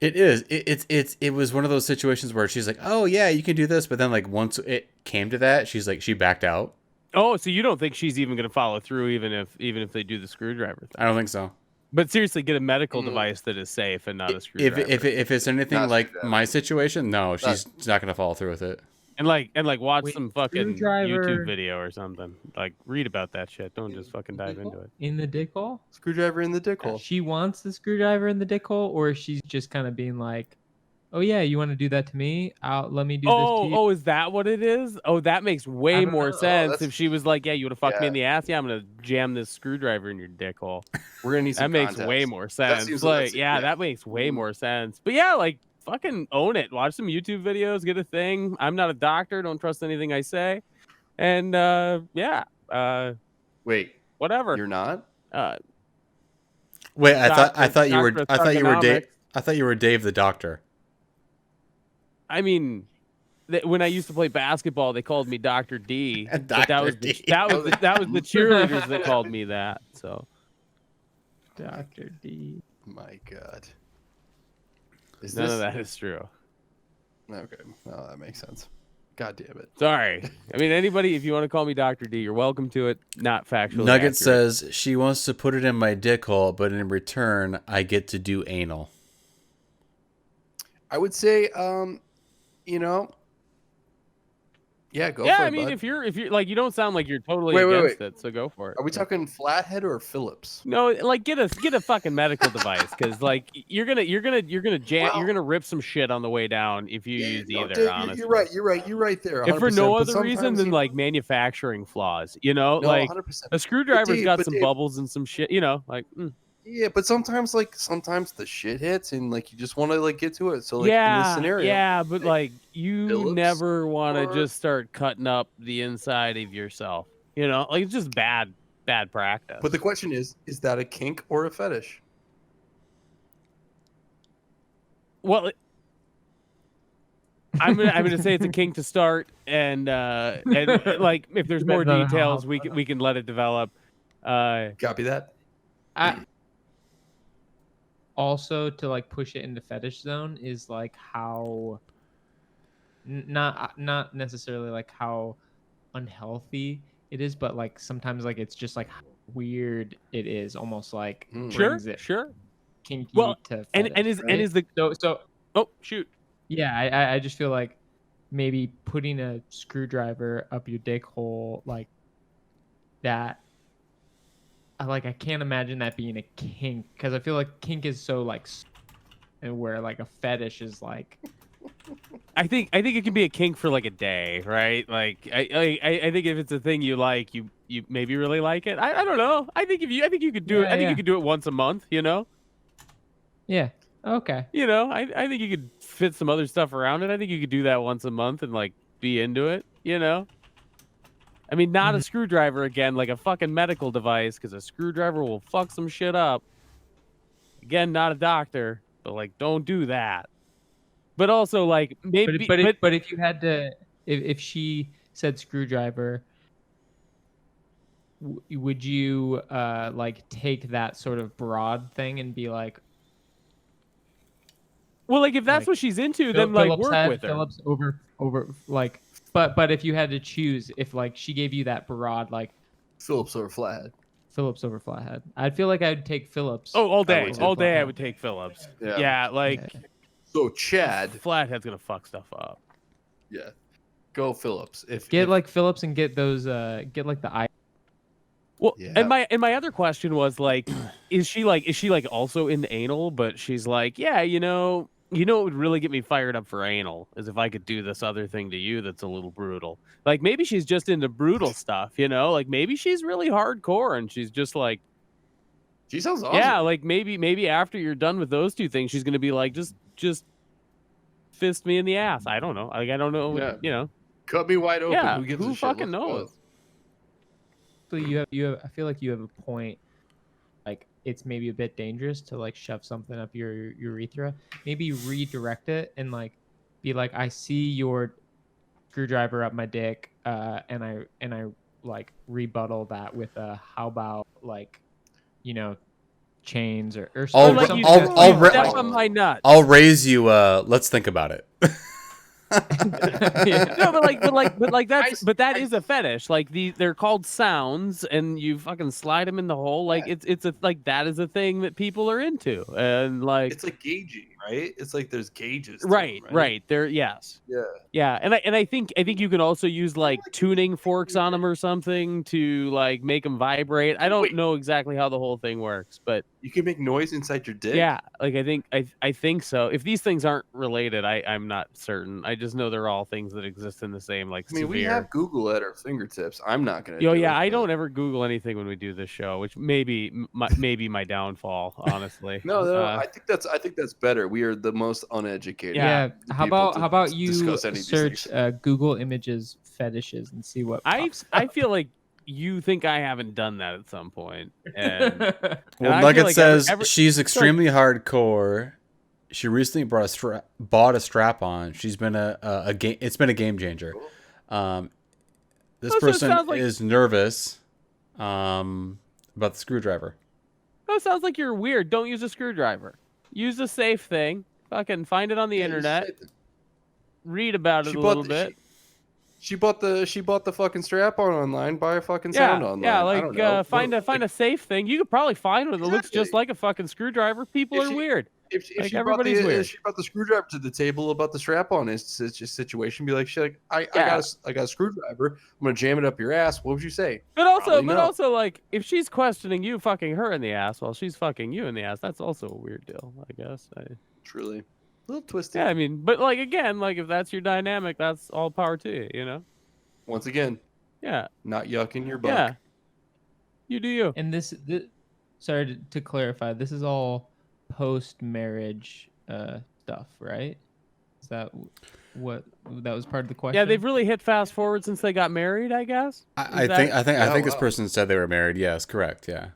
It is. It was one of those situations where she's like, "Oh yeah, you can do this," but then like once it came to that, she's like, she backed out. Oh, so you don't think she's even going to follow through, even if they do the screwdriver thing? I don't think so. But seriously, get a medical device that is safe and not a screwdriver. If it's anything Not like screwdriver. my situation, no, she's not gonna follow through with it. and like watch Wait, some fucking screwdriver- YouTube video or something. Like read about that shit. Don't just fucking dive into it. In the dick hole? Screwdriver in the dick hole. She wants the screwdriver in the dick hole, or she's just kind of being like, "Oh yeah, you want to do that to me? Let me do this to you." Oh, is that what it is? Oh, that makes way don't more know. sense. That's- If she was like, "Yeah, you want to fuck me Yeah. in the ass? Yeah, I'm gonna jam this screwdriver in your dick hole." We're gonna need That some makes context. way more sense. seems- Like, that's- yeah, yeah. that makes way Mhm. more sense. But yeah, like, fucking own it. Watch some YouTube videos. Get a thing. I'm not a doctor. Don't trust anything I say. And Wait, whatever. you're not? Wait, I Doctor- thought you were Doctor I thought you were Dave. Thugonomics. I thought you were Dave the doctor. I mean, when I used to play basketball, they called me Dr. D. But that Dr. was D. that was the cheerleaders that called me that. So Dr. D. My God. Is none this of that is true. okay? No, that makes sense. God damn it. Sorry. I mean, anybody, if you want to call me Dr. D, you're welcome to it. Not factually Nugget accurate. says she wants to put it in my dick hole, but in return, I get to do anal. I would say, you know, yeah, go Yeah, for it. I mean, bud. if you're like, you don't sound like you're totally Wait, against it, so go for it. Are we talking flathead or Phillips? No, like get a fucking medical device, because like you're gonna jam, Well- you're gonna rip some shit on the way down if you use no, either. Dave, honestly, you're right there. If for 100%, no but other reason sometimes than you- like manufacturing flaws, you know, no, like 100%. a screwdriver's Dave, got but some Dave- bubbles and some shit, you know, like Yeah, but sometimes the shit hits and like you just want to like get to it. So like in yeah, this scenario, yeah, but like you Phillips never want to or- just start cutting up the inside of yourself, you know, like it's just bad practice. But the question is that a kink or a fetish? Well, I'm gonna say it's a kink to start, and like if there's more Depends on how- details, we can let it develop. Copy that. Also, to like push it into fetish zone is like how not necessarily like how unhealthy it is, but like sometimes like it's just like how weird it is, almost like Sure, brings it sure. kinky Well, to and fetish, right? is the so oh shoot. yeah, I just feel like maybe putting a screwdriver up your dick hole like that. I can't imagine that being a kink, because I feel like kink is so like, and where like a fetish is like. I think it can be a kink for like a day, right? Like I think if it's a thing you like, you maybe really like it. I don't know. I think you could do it. Yeah, I think yeah. you could do it once a month. You know. Yeah. Okay. You know. I think you could fit some other stuff around it. I think you could do that once a month and like be into it. You know. I mean, not a screwdriver again, like a fucking medical device, because a screwdriver will fuck some shit up. Again, not a doctor, but like, don't do that. But also, like, maybe, But if you had to, if she said screwdriver, would you like take that sort of broad thing and be like, Well, like if that's like, what she's into, then like Phillips work head, with her. Phillips over like, but if you had to choose, if like she gave you that broad like Phillips over flathead. Phillips over flathead, I'd feel like I'd take Phillips. Oh, all I day, would too. all day. I Flathead. would take Phillips. Yeah. Yeah, like Yeah. So Chad, Flathead's gonna fuck stuff up. yeah, go Phillips. Get like Phillips and get those get like the eye. Well, Yeah. and my other question was like, is she like also into anal? But she's like, yeah, you know, what would really get me fired up for anal is if I could do this other thing to you that's a little brutal. Like maybe she's just into brutal stuff, you know? Like maybe she's really hardcore and she's just like, she sounds awesome. yeah, like maybe after you're done with those two things, she's gonna be like, just fist me in the ass. I don't know. Like I don't know. Yeah. You know. Cut me wide open. Yeah. Who gives a Who shit? fucking Let's go. knows? So you have I feel like you have a point. Like it's maybe a bit dangerous to like shove something up your urethra. Maybe redirect it and like be like, I see your screwdriver up my dick, and I like rebuttal that with a how about like, you know, chains or I'll something. like ra- you I'll- I'll ra- step on my nut. I'll raise you. Let's think about it. No, but that is a fetish. Like they're called sounds, and you fucking slide them in the hole. Like it's a like that is a thing that people are into, and like It's like gauging, right? It's like there's gauges. to right, them, right. There, yes, Yeah. and I think you can also use like tuning forks on them or something to like make them vibrate. I don't Wait. know exactly how the whole thing works, but You can make noise inside your dick. yeah, like I think so. If these things aren't related, I'm not certain. I just know they're all things that exist in the same like I mean, we severe. have Google at our fingertips. I'm not gonna. Yo, do yeah, it, I but- don't ever Google anything when we do this show, which maybe my downfall, honestly. No, I think that's better. We are the most uneducated. Yeah. How people to about you discuss any of these search things. Google Images fetishes and see what pops I feel like you think I haven't done that at some point, and up. And Well, I Nugget feel like says every- she's extremely hardcore. She recently bought a strap on. She's been a game. It's been a game changer. This Oh, so it person sounds like- is nervous about the screwdriver. that sounds like you're weird. Don't use a screwdriver. Use a safe thing. Fucking find it on the internet. Read about it She a bought little the- bit. She bought the fucking strap on online. Buy a fucking sound online. Yeah, I don't like know. find a safe thing. You could probably find one that looks just Exactly. like a fucking screwdriver. People If are she- weird. If Like, she brought everybody's weird. if she brought the screwdriver to the table about the strap on situation, be like, shit, I Yeah. got a screwdriver. I'm gonna jam it up your ass. What would you say? But also, Probably no. like, if she's questioning you fucking her in the ass while she's fucking you in the ass, that's also a weird deal, I guess. Truly, a little twisted. Yeah, I mean, but like again, like if that's your dynamic, that's all power to you, you know? Once again, Yeah, not yucking your butt. yeah. You do you. And sorry to clarify, this is all post-marriage stuff, right? Is that what that was part of the question? Yeah, they've really hit fast forward since they got married, I guess. I Is think that- I Oh, think this wow. person said they were married. Yes, correct. Yeah.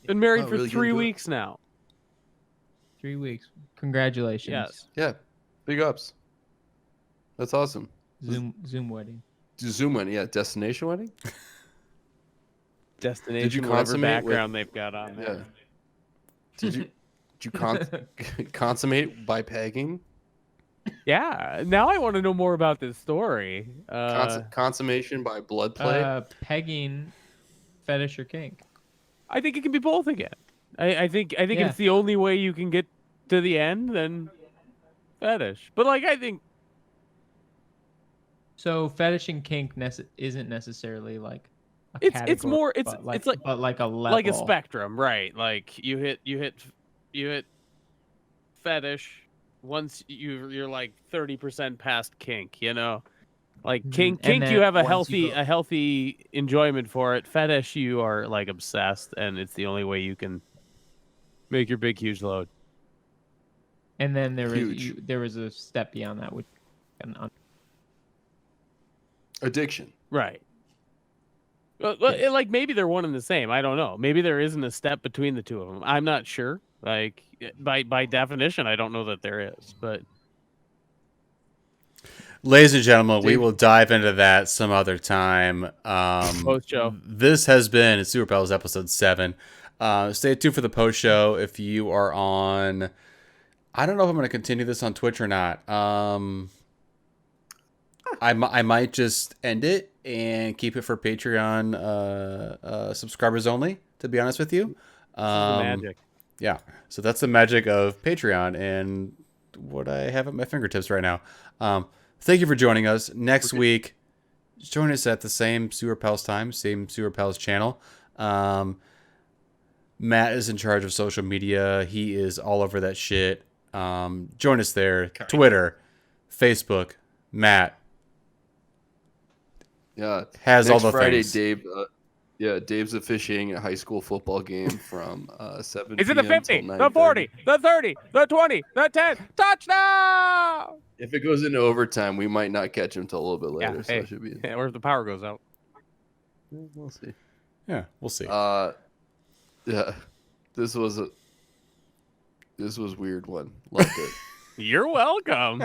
Been married Oh, for really 3 good. weeks now. 3 weeks. Congratulations. Yes. Yeah, big ups. That's awesome. Zoom wedding. Zoom wedding, yeah. Destination wedding. Destination, whatever consummate with- background they've got on there. Yeah. Did you consummate by pegging? Yeah. Now I want to know more about this story. Consummation by blood play. Pegging, fetish or kink? I think it can be both again. I think Yeah. it's the only way you can get to the end, then fetish. But like I think So fetish and kink isn't necessarily like a it's category, more it's but like, it's like but like a level. like a spectrum, right? Like you hit fetish once you're like 30% past kink, you know? Like Mhm. kink And you then have a once you healthy enjoyment for it. Fetish you are like obsessed and it's the only way you can make your big huge load. And then Huge. there was a step beyond that, which Addiction. Right. Like maybe they're one and the same. I don't know. Maybe there isn't a step between the two of them. I'm not sure. Like by definition, I don't know that there is. But Ladies and gentlemen, we Dave- will dive into that some other time. Post show. This has been Sewer Pals episode 7. Stay tuned for the post show if you are on. I don't know if I'm going to continue this on Twitch or not. I might just end it and keep it for Patreon subscribers only, to be honest with you. This is the magic. Yeah. So that's the magic of Patreon and what I have at my fingertips right now. Thank you for joining us. Next week, join us at the same Sewer Pals time, same Sewer Pals channel. Matt is in charge of social media. He is all over that shit. Join us there. Twitter, Facebook, Matt. Yeah. Has Next all the Friday, things. Dave. Dave's officiating a high school football game from 7 Is it the p.m. 50, till the 40, 9:30. the 30, the 20, the 10? Touchdown! If it goes into overtime, we might not catch him till a little bit later. So it should be. Yeah, or if the power goes out. We'll see. Yeah, we'll see. Yeah, this was weird one. Loved it. You're welcome.